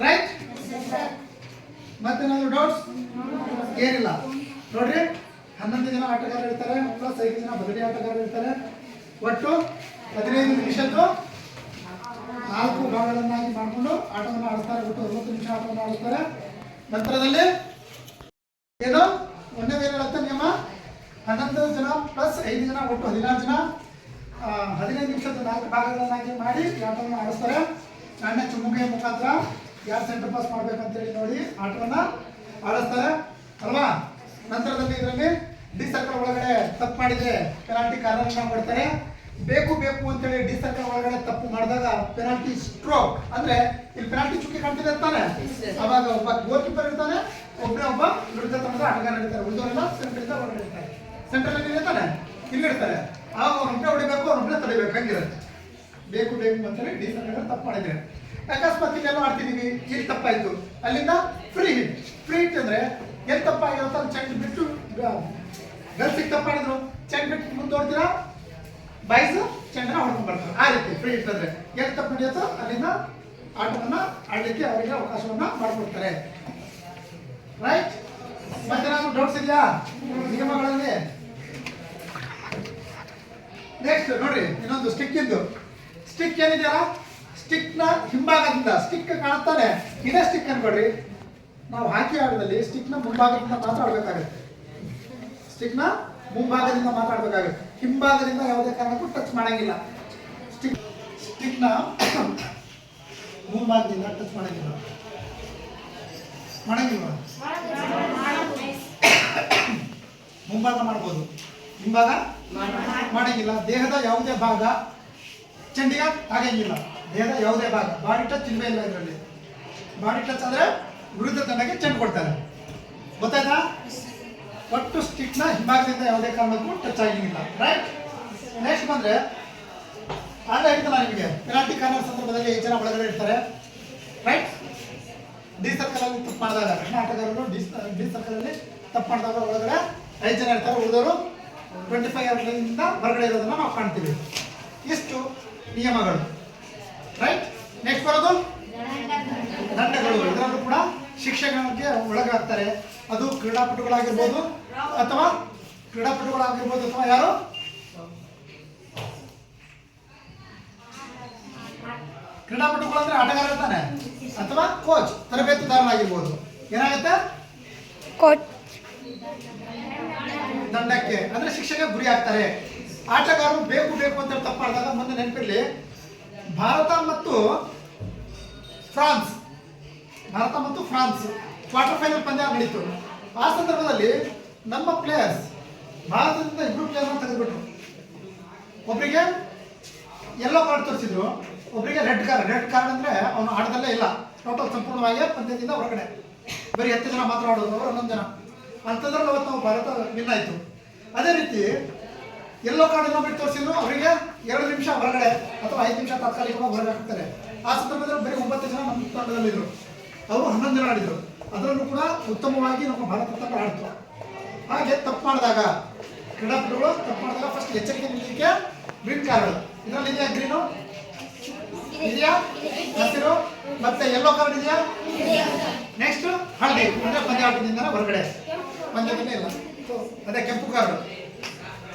ರೈಟ್? ಮತ್ತೇನಾದ್ರು ಡೌಟ್ಸ್? ಏನಿಲ್ಲ. ನೋಡ್ರಿ, 11 ಜನ ಆಟಗಾರರು ಇರ್ತಾರೆ ಪ್ಲಸ್ 5 ಜನ ಬದಲಿ ಆಟಗಾರರು ಇರ್ತಾರೆ. ಒಟ್ಟು 15 ನಿಮಿಷದ್ದು 4 ಭಾಗಗಳನ್ನಾಗಿ ಮಾಡಿಕೊಂಡು ಆಟವನ್ನು ಆಡಿಸ್ತಾರೆ. ಒಟ್ಟು 90 ನಿಮಿಷ ಆಟವನ್ನು ಆಡಿಸ್ತಾರೆ. ನಂತರದಲ್ಲಿ ಏನು ಒಂದೇ ಬೇರೆ ಹೇಳುತ್ತೆ ನಿಯಮ 11 ಜನ ಪ್ಲಸ್ 5 ಜನ ಒಟ್ಟು 16 ಜನ 15 ನಿಮಿಷದ 4 ಭಾಗಗಳನ್ನಾಗಿ ಮಾಡಿ ಆಟವನ್ನು ಆಡಿಸ್ತಾರೆ. ನಾಣ್ಯ ಚುಮ್ಮುಗೆ ಮುಖಾಂತರ ಯಾರು ಸೆಂಟರ್ ಪಾಸ್ ಮಾಡ್ಬೇಕಂತೇಳಿ ನೋಡಿ ಆಟವನ್ನು ಆಡಿಸ್ತಾರೆ ಅಲ್ವಾ. ನಂತರದಲ್ಲಿ ಇದರಲ್ಲಿ ಡಿ ಸರ್ಕಲ್ ಒಳಗಡೆ ತಪ್ಪು ಮಾಡಿದ್ರೆ ಪೆನಾಲ್ಟಿ ಕಾರ್ನರ್ನ ಕೊಡ್ತಾರೆ. ಬೇಕು ಅಂತೇಳಿ ಡಿ ಸರ್ಕಲ್ ಒಳಗಡೆ ತಪ್ಪು ಮಾಡಿದಾಗ ಪೆನಾಲ್ಟಿ ಸ್ಟ್ರೋಕ್ ಅಂದ್ರೆ ಇಲ್ಲಿ ಪೆನಾಲ್ಟಿ ಚುಕ್ಕಿ ಕಾಣ್ತಿದೆ ತಾನೆ, ಅವಾಗ ಒಬ್ಬ ಗೋಲ್ ಕೀಪರ್ ಇರ್ತಾನೆ, ಒಬ್ಬ ವಿರುದ್ಧ ತಂಡದ ಆಟಗಾರ ಇರ್ತಾರೆ. ಉಳಿದವರೆಲ್ಲ ಸೆಂಟರ್ ಹೊರಗಡೆ ಇರ್ತಾರೆ. ಸೆಂಟ್ರಲ್ ಅಲ್ಲಿ ಇರ್ತಾನೆ, ಇಲ್ಲಿ ಇರ್ತಾರೆ. ಆವಾಗ ಒಬ್ಬನೇ ಹೊಡಿಬೇಕು, ಒಬ್ಬನೇ ತಡಿಬೇಕು, ಹಂಗಿರುತ್ತೆ. ಬೇಕು ಅಂತೇಳಿ ಡಿ ಸರ್ಕಲ್ ತಪ್ಪು ಮಾಡಿದ್ರೆ ಅಕಸ್ಮಾತ್ ಇಲ್ಲೆಲ್ಲ ಮಾಡ್ತಿದೀವಿ, ಇಲ್ಲಿ ತಪ್ಪಾಯ್ತು, ಅಲ್ಲಿಂದ ಫ್ರೀ ಹಿಟ್ ಅಂದ್ರೆ ಎಲ್ಲಿ ತಪ್ಪಾಗಿರುತ್ತೆ ಅಲ್ಲಿ ಚೆಂಡ್ ಬಿಟ್ಟು ಗರ್ಲ್ಸಿಗೆ ತಪ್ಪಾಡಿದ್ರು ಚೆಂಡ್ ಬಿಟ್ಟು ಮುಂದೆ ಹೊಡ್ತೀರಾ, ಬಾಯ್ಸ್ ಚೆಂಡನ್ನ ಹೊಡ್ಕೊಂಡು ಬರ್ತಾರೆ. ಆ ರೀತಿ ಫ್ರೀ ಹಿಟ್ ಅಂದ್ರೆ ಎಲ್ಲಿ ತಪ್ಪು ನಡೆಯುತ್ತೋ ಅಲ್ಲಿಂದ ಆಟವನ್ನ ಆಡಲಿಕ್ಕೆ ಅವರಿಗೆ ಅವಕಾಶವನ್ನ ಮಾಡಿಕೊಡ್ತಾರೆ. ರೈಟ್? ಮತ್ತೆ ನಾನು ಡೌಟ್ಸ್ ಇದೆಯಾ ನಿಯಮಗಳಲ್ಲಿ? ನೆಕ್ಸ್ಟ್ ನೋಡ್ರಿ, ಇನ್ನೊಂದು ಸ್ಟಿಕ್ ಏನಿದೆಯಲ್ಲ, ಸ್ಟಿಕ್ ನ ಹಿಂಭಾಗದಿಂದ ಸ್ಟಿಕ್ ಕಾಣುತ್ತಾನೆ, ಇದೇ ಸ್ಟಿಕ್ ಅನ್ಕೊಡ್ರಿ. ನಾವು ಹಾಕಿ ಆಟದಲ್ಲಿ ಸ್ಟಿಕ್ ನ ಮುಂಭಾಗದಿಂದ ಮಾತ್ರ ಆಡಬೇಕಾಗುತ್ತೆ. ಸ್ಟಿಕ್ ನ ಮುಂಭಾಗದಿಂದ ಮಾತಾಡಬೇಕಾಗುತ್ತೆ, ಹಿಂಭಾಗದಿಂದ ಯಾವುದೇ ಕಾರಣಕ್ಕೂ ಟಚ್ ಮಾಡಂಗಿಲ್ಲ. ಸ್ಟಿಕ್ ನ ಮುಂಭಾಗದಿಂದ ಟಚ್ ಮಾಡಂಗಿಲ್ಲ. ಮುಂಭಾಗ ಮಾಡ್ಬೋದು, ಹಿಂಭಾಗ ಮಾಡಂಗಿಲ್ಲ. ದೇಹದ ಯಾವುದೇ ಭಾಗ ಚೆಂಡಿಗೆ ಆಗಂಗಿಲ್ಲ. ದೇಹದ ಯಾವುದೇ ಭಾಗ ಬಾಡಿ ಟಚ್ ಇಲ್ವೇ ಇಲ್ಲ. ಇದರಲ್ಲಿ ಬಾಡಿ ಟಚ್ ಆದ್ರೆ ವಿರುದ್ಧ ತಂಡಕ್ಕೆ ಚೆಂಡು ಕೊಡ್ತಾರೆ. ಗೊತ್ತಾಯ್ತಾ? ಒಟ್ಟು ಸ್ಟಿಕ್ ನ ಹಿಂಭಾಗದಿಂದ ಯಾವುದೇ ಕಾರಣಕ್ಕೂ ಟಚ್ ಆಗಿಲ್ಲ. ರೈಟ್? ನೆಕ್ಸ್ಟ್ ಬಂದ್ರೆ ಆಗ ಹೇಳ್ತಲ್ಲ ನಿಮಗೆ ಪೆನಾಲ್ಟಿ ಕಾರ್ನರ್ ಸಂದರ್ಭದಲ್ಲಿ 5 ಜನ ಒಳಗಡೆ ಇರ್ತಾರೆ. ರೈಟ್? ಡಿ ಸರ್ಕಲ್ ಅಲ್ಲಿ ತಪ್ಪು ಮಾಡಿದಾಗ ಆಟಗಾರರು ಡಿ ಸರ್ಕಲ್ ಅಲ್ಲಿ ತಪ್ಪು ಮಾಡಿದಾಗ ಒಳಗಡೆ 5 ಜನ ಇರ್ತಾರೆ. ಉಳಿದವರು 25 ಯಾರ್ಡ್ನಿಂದ ಹೊರಗಡೆ ಇರೋದನ್ನ ನಾವು ಕಾಣ್ತೀವಿ. ಇಷ್ಟು ನಿಯಮಗಳು. ರೈಟ್? ನೆಕ್ಸ್ಟ್ ಬರೋದು ದಂಡಗಳು. ಇದರಲ್ಲೂ ಕೂಡ ಶಿಕ್ಷಣಕ್ಕೆ ಒಳಗಾಗ್ತಾರೆ. ಅದು ಕ್ರೀಡಾಪಟುಗಳಾಗಿರ್ಬೋದು ಅಥವಾ ಯಾರು ಕ್ರೀಡಾಪಟುಗಳು ಅಂದ್ರೆ ಆಟಗಾರ ಇರ್ತಾನೆ, ಅಥವಾ ಕೋಚ್ ತರಬೇತುದಾರನಾಗಿರ್ಬೋದು. ಏನಾಗುತ್ತೆ? ಕೋಚ್ ದಂಡಕ್ಕೆ ಅಂದ್ರೆ ಶಿಕ್ಷೆಗೆ ಗುರಿ ಆಗ್ತಾರೆ. ಆಟಗಾರರು ಬೇಕು ಅಂತ ತಪ್ಪು ಮಾಡಿದಾಗ ಮುಂದೆ ನೆನಪಿರ್ಲಿ, ಭಾರತ ಮತ್ತು ಫ್ರಾನ್ಸ್ ಕ್ವಾರ್ಟರ್ ಫೈನಲ್ ಪಂದ್ಯ ನಡೀತು. ಆ ಸಂದರ್ಭದಲ್ಲಿ ನಮ್ಮ ಪ್ಲೇಯರ್ಸ್ ಭಾರತದಿಂದ 2 ಪ್ಲೇಯರ್ನ ತೆಗೆದುಬಿಟ್ರು. ಒಬ್ಬರಿಗೆ ಯೆಲ್ಲೋ ಕಾರ್ಡ್ ತೋರಿಸಿದ್ರು, ಒಬ್ಬರಿಗೆ ರೆಡ್ ಕಾರ್ಡ್ ಅಂದ್ರೆ ಅವನು ಆಟದಲ್ಲೇ ಇಲ್ಲ, ಟೋಟಲ್ ಸಂಪೂರ್ಣವಾಗಿ ಪಂದ್ಯದಿಂದ ಹೊರಗಡೆ. ಬರೀ 10 ಜನ ಮಾತ್ರ ಆಡೋದು, ಅವರು 11 ಜನ. ಅಂಥದ್ರಲ್ಲಿ ಅವತ್ತು ನಾವು ಭಾರತ ವಿನ್ ಆಯಿತು. ಅದೇ ರೀತಿ ಯೆಲ್ಲೋ ಕಾರ್ಡ್ ಇನ್ನೊಬ್ಬರಿಗೆ ತೋರಿಸಿದ್ರು, ಅವರಿಗೆ 2 ನಿಮಿಷ ಹೊರಗಡೆ ಅಥವಾ 5 ನಿಮಿಷ ತಾತ್ಕಾಲಿಕವಾಗಿ ಹೊರಗಡೆ ಹಾಕ್ತಾರೆ. ಆ ಸಂದರ್ಭದಲ್ಲಿ ಬರೀ 9 ಜನ ನಮ್ಮ ತಂಡದಲ್ಲಿದ್ದರು, ಅವರು 11 ಜನ ಆಡಿದರು. ಅದರಲ್ಲೂ ಕೂಡ ಉತ್ತಮವಾಗಿ ನಮ್ಮ ಭಾರತ ತಂಡ ಆಡ್ತು. ಹಾಗೆ ತಪ್ಪು ಮಾಡಿದಾಗ ಕ್ರೀಡಾಪಟುಗಳು ತಪ್ಪು ಮಾಡಿದಾಗ ಫಸ್ಟ್ ಎಚ್ಚರಿಕೆ ನೀಡಲಿಕ್ಕೆ ಗ್ರೀನ್ ಕಾರ್ಡ್. ಇದರಲ್ಲಿ ಇದೆಯಾ ಗ್ರೀನು? ಇದೆಯಾ? ಹಸಿರು ಮತ್ತೆ ಯೆಲ್ಲೋ ಕಾರ್ಡ್ ಇದೆಯಾ? ನೆಕ್ಸ್ಟ್ ಹಳದಿ ಅಂದ್ರೆ ಪಂದ್ಯಾಟದಿಂದ ಹೊರಗಡೆ, ಪಂದ್ಯದಿಂದ ಇಲ್ಲ. ಅದೇ ಕೆಂಪು ಕಾರ್ಡ್,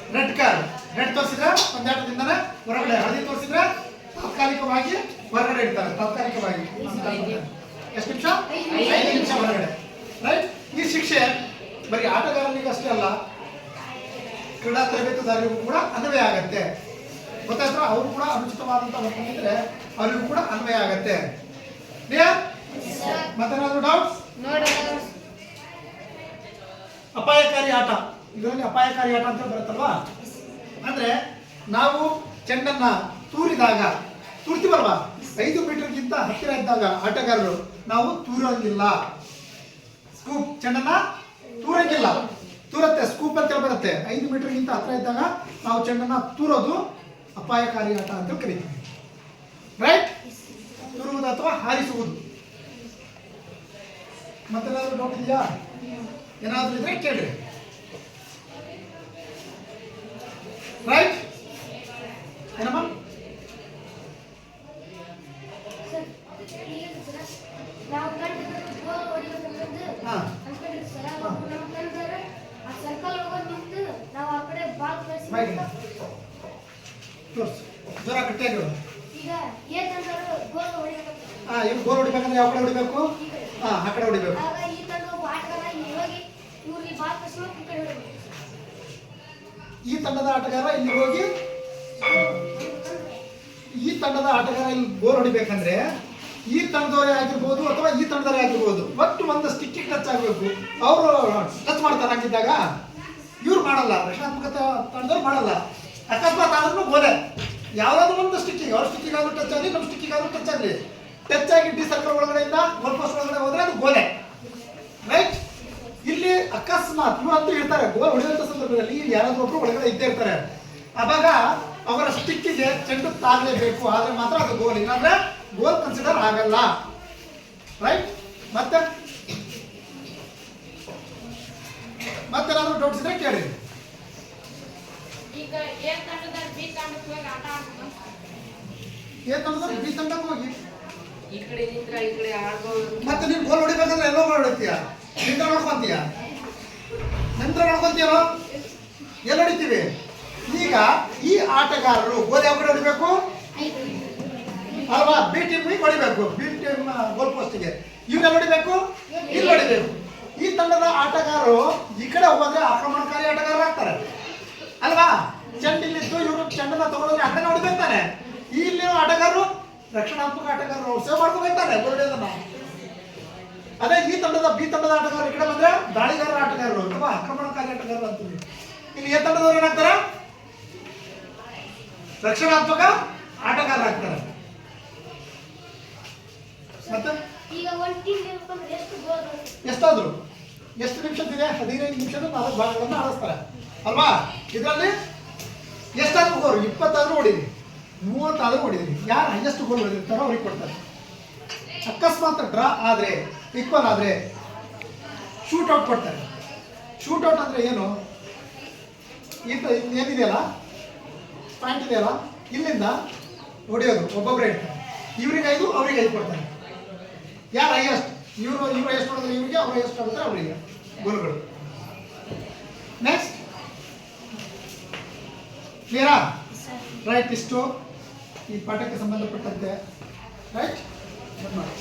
ರೆಡ್ ತೋರಿಸಿದ್ರೆ ಪಂದ್ಯಾಟದಿಂದನೇ ಹೊರಗಡೆ, ಹಳದಿ ತೋರಿಸಿದ್ರೆ ತಾತ್ಕಾಲಿಕವಾಗಿ ಹೊರಗಡೆ ಇಡ್ತಾರೆ. ತಾತ್ಕಾಲಿಕವಾಗಿ ಎಷ್ಟು ನಿಮಿಷ? 5 ನಿಮಿಷ ಹೊರಗಡೆ. ರೈಟ್? ಈ ಶಿಕ್ಷೆ ಬರೀ ಆಟಗಾರನಿಗೆ ಅಷ್ಟೇ ಅಲ್ಲ, ಕ್ರೀಡಾ ತರಬೇತುದಾರರಿಗೂ ಕೂಡ ಅನ್ವಯ ಆಗತ್ತೆ. ಗೊತ್ತಾಯ್ತು? ಅವರು ಕೂಡ ಅನುಚಿತವಾದಂತ ವರ್ತನೆ ಅವರಿಗೂ ಕೂಡ ಅನ್ವಯ ಆಗತ್ತೆ. ಮತ್ತೇನಾದ್ರು ಡೌಟ್ಸ್? ಅಪಾಯಕಾರಿ ಆಟ. ಇದರಲ್ಲಿ ಅಪಾಯಕಾರಿ ಆಟ ಅಂತ ಬರುತ್ತಲ್ವಾ, ಅಂದ್ರೆ ನಾವು ಚೆಂಡನ್ನ ತೂರ್ತೀವಲ್ವಾ, 5 ಮೀಟರ್ಗಿಂತ ಹತ್ತಿರ ಇದ್ದಾಗ ಆಟಗಾರರು ನಾವು ತೂರಂಗಿಲ್ಲ. ಸ್ಕೂಪ್ ಚೆಂಡನ್ನ ತೂರತ್ತೆ, ಸ್ಕೂಪ್ ಅಂತ ಬರುತ್ತೆ. 5 ಮೀಟರ್ಗಿಂತ ಹತ್ತಿರ ಇದ್ದಾಗ ನಾವು ಚೆಂಡನ್ನ ತೂರೋದು ಅಪಾಯಕಾರಿ ಆಟ ಅಂತ ಕರೀತೀವಿ. ರೈಟ್? ತೂರುವುದು ಅಥವಾ ಹಾರಿಸುವುದು. ಮತ್ತೇನಾದ್ರೂ ಡೌಟ್ ಇದೆಯಾ? ಏನಾದ್ರೂ ಇದ್ರೆ ಕೇಳ್ರಿ. ರೈಟ್? ಏನಮ್ಮ? ತೋರ್ಸು. ಸರಿಯಾಗಿ ಹೇಳು. ಈಗ ಏನ್ ತಂದವರು ಗೋಲ್ ಹೊಡಿಬೇಕು. ಇವ್ರು ಗೋಲ್ ಹೊಡಿಬೇಕಂದ್ರೆ ಯಾವ ಕಡೆ ಹೊಡಿಬೇಕು? ಆ ಕಡೆ ಹೊಡಿಬೇಕು. ಆಗ ಈ ತಂಡ ಆಟಗಾರ ಇಲ್ಲಿ ಹೋಗಿ ಇವ್ರಿಗೆ ಬಾಲ್ ಕಳಿಸ್ಬೇಕು, ಈ ಕಡೆ ಹೊಡಿಬೇಕು. ಈ ತಂಡದ ಆಟಗಾರ ಇಲ್ಲಿ ಹೋಗಿ ಈ ತಂಡದ ಆಟಗಾರ ಇಲ್ಲಿ ಗೋಲ್ ಹೊಡಿಬೇಕಂದ್ರೆ ಈ ತಂಡದವರೇ ಆಗಿರ್ಬೋದು ಅಥವಾ ಈ ತಂಡದವರೇ ಆಗಿರ್ಬೋದು, ಒಟ್ಟು ಒಂದು ಸ್ಟಿಕ್ಕಿಗೆ ಟಚ್ ಆಗಬೇಕು. ಅವರು ಟಚ್ ಮಾಡ್ತಾರೆ ಹಾಕಿದ್ದಾಗ ಇವ್ರು ಮಾಡಲ್ಲ, ರಕ್ಷಣಾತ್ಮಕ ತಂಡದವ್ರು ಮಾಡಲ್ಲ. ಅಕಸ್ಮಾತ್ ಆದ್ರೂ ಗೋಲೆ, ಯಾವ್ದಾದ್ರು ಒಂದು ಸ್ಟಿಕ್ಕಿಗೆ, ಅವ್ರ ಸ್ಟಿಕ್ಕಿಗಾದ್ರೂ ಟಚ್ ಆಗಲಿ, ನಮ್ಮ ಸ್ಟಿಕ್ಕಿಗಾದ್ರೂ ಟಚ್ ಆಗಲಿ, ಟಚ್ ಆಗಿ ಡಿ ಸರ್ಕಲ್ ಒಳಗಡೆಯಿಂದ ಗೋಲ್ ಪೋಸ್ಟ್ ಒಳಗಡೆ ಹೋದ್ರೆ ಅದು ಗೋಲೆ, ರೈಟ್. ಇಲ್ಲಿ ಅಕಸ್ಮಾತ್ ಇವರಂತೂ ಇರ್ತಾರೆ, ಗೋಲ್ ಹೊಡೆಯುವಂತ ಸಂದರ್ಭದಲ್ಲಿ ಯಾರಾದ್ರೂ ಒಬ್ರು ಒಳಗಡೆ ಇದ್ದೇ ಇರ್ತಾರೆ. ಅವಾಗ ಅವರ ಸ್ಟಿಕ್ಕಿಗೆ ಚೆಂಡು ತಾಗಲೇಬೇಕು, ಆದ್ರೆ ಮಾತ್ರ ಅದು ಗೋಲ್, ಇಲ್ಲಾಂದ್ರೆ ಗೋಲ್ ಕನ್ಸಿಡರ್ ಆಗಲ್ಲ, ರೈಟ್. ಮತ್ತೇನಾದ್ರೂ ಡೌಟ್ಸ್ ಇದ್ರೆ ಕೇಳಿ. ಈಗ ಎ ತಂಡದ ಬಿ ತಂಡಕ್ಕೆ ಹೋಗಿ ಆಟ ಆಡ್ಬೇಕು. ಎ ತಂಡದ ಬಿ ತಂಡಕ್ಕೆ ಹೋಗಿ ಈ ಕಡೆ ನಿಂತ್ರ ಈ ಕಡೆ ಆಡ್ಬೋದು. ಮತ್ತೆ ನೀನು ಗೋಲ್ ಹೊಡಿಬೇಕಂದ್ರೆ ಎಲ್ಲೋ ಗೋಲ್ ಹೊಡಿತೀಯ, ನಿಂತ್ರ ನೋಡ್ಕೊಂತೀಯ, ನಂತರ ನೋಡ್ಕೊಂತೀಯೋ, ಎಲ್ಲಿ ಹೊಡಿತೀವಿ? ಈಗ ಈ ಆಟಗಾರರು ಗೋಲ್ ಯಾವ ಕಡೆ ಹೊಡಿಬೇಕು ಅಲ್ವಾ? ಬಿ ಟೀಮ್ ಹೊಡಿಬೇಕು, ಬಿ ಟೀಮ್ ಗೋಲ್ ಪೋಸ್ಟ್ಗೆ. ಇವ್ರೆಲ್ಲ ಹೊಡಿಬೇಕು, ಇಲ್ಲಿ ಹೊಡಿಬೇಕು. ಈ ತಂಡದ ಆಟಗಾರರು ಈ ಕಡೆ ಹೋದ್ರೆ ಆಕ್ರಮಣಕಾರಿ ಆಟಗಾರರಾಗ್ತಾರೆ ಅಲ್ವಾ? ಚೆಂಡಿಲ್ಲಿದ್ದು ಇವರು ಚೆಂಡನ್ನ ತಗೊಂಡ್ರೆ ಆ ಕಡೆ ಹೊಡಿಬೇಕಾರೆ. ಇಲ್ಲಿ ಆಟಗಾರರು ರಕ್ಷಣಾತ್ಮಕ ಆಟಗಾರರು ಸೇವ್ ಮಾಡ್ಕೋಬೇಕಾರೆ ಗೋಲ್ಡನ್ನ. ಅದೇ ಈ ತಂಡದ ಬಿ ತಂಡದ ಆಟಗಾರರು ಈ ಕಡೆ ಬಂದ್ರೆ ದಾಳಿಗಾರರ ಆಟಗಾರರು ಅಥವಾ ಆಕ್ರಮಣಕಾರಿ ಆಟಗಾರರು ಅಂತೀವಿ. ಇಲ್ಲಿ ಎ ತಂಡದವ್ರು ಏನಾಗ್ತಾರೆ? ರಕ್ಷಣಾತ್ಮಕ ಆಟಗಾರರಾಗ್ತಾರೆ. ಮತ್ತೆ ಈಗ ಒಂದು ಟೀಮ್ ಗೆಲ್ಬೇಕಂದ್ರೆ ಎಷ್ಟು ಗೋಲ್ ಎಷ್ಟಾದ್ರು ಎಷ್ಟು ನಿಮಿಷದಿದೆ? 15 ನಿಮಿಷದ 4 ಭಾಗಗಳನ್ನು ಆಡಿಸ್ತಾರೆ ಅಲ್ವಾ? ಇದರಲ್ಲಿ ಎಷ್ಟಾದ್ರೂ ಗೋಲ್, 20 ಆದ್ರೂ ಹೊಡಿದ್ರಿ, 30 ಆದ್ರೂ ಹೊಡಿದ್ರಿ, ಯಾರು ಹೈಯೆಸ್ಟ್ ಗೋಲ್ ಹೊಡೆದಿರ್ತಾರೋ ಅವ್ರಿಗೆ ಕೊಡ್ತಾರೆ. ಅಕಸ್ಮಾತ್ ಡ್ರಾ ಆದ್ರೆ, ಈಕ್ವಲ್ ಆದ್ರೆ ಶೂಟ್ ಔಟ್ ಕೊಡ್ತಾರೆ. ಶೂಟ್ ಔಟ್ ಅಂದ್ರೆ ಏನು? ಏನಿದೆಯಲ್ಲ ಪಾಯಿಂಟ್ ಇದೆಯಲ್ಲ, ಇಲ್ಲಿಂದ ಹೊಡೆಯೋದು, ಒಬ್ಬೊಬ್ಬರೇ ಇರ್ತಾರೆ. ಇವ್ರಿಗೆ 5 ಅವ್ರಿಗೆ 5 ಕೊಡ್ತಾರೆ. ಯಾರು ಹೈಯೆಸ್ಟ್, ಇವರು ಎಷ್ಟು ಹೊಡೆದ್ರೆ ಇವರಿಗೆ, ಅವ್ರು ಎಷ್ಟು ಹೊಡೆದ್ರೆ ಅವರಿಗೆ ಗೋಲ್ಗಳು. ನೆಕ್ಸ್ಟ್ ಕ್ಲಿಯರಾ? ರೈಟ್. ಇಷ್ಟು ಈ ಪಾಠಕ್ಕೆ ಸಂಬಂಧಪಟ್ಟಂತೆ, ರೈಟ್. ಮಾಡಿ.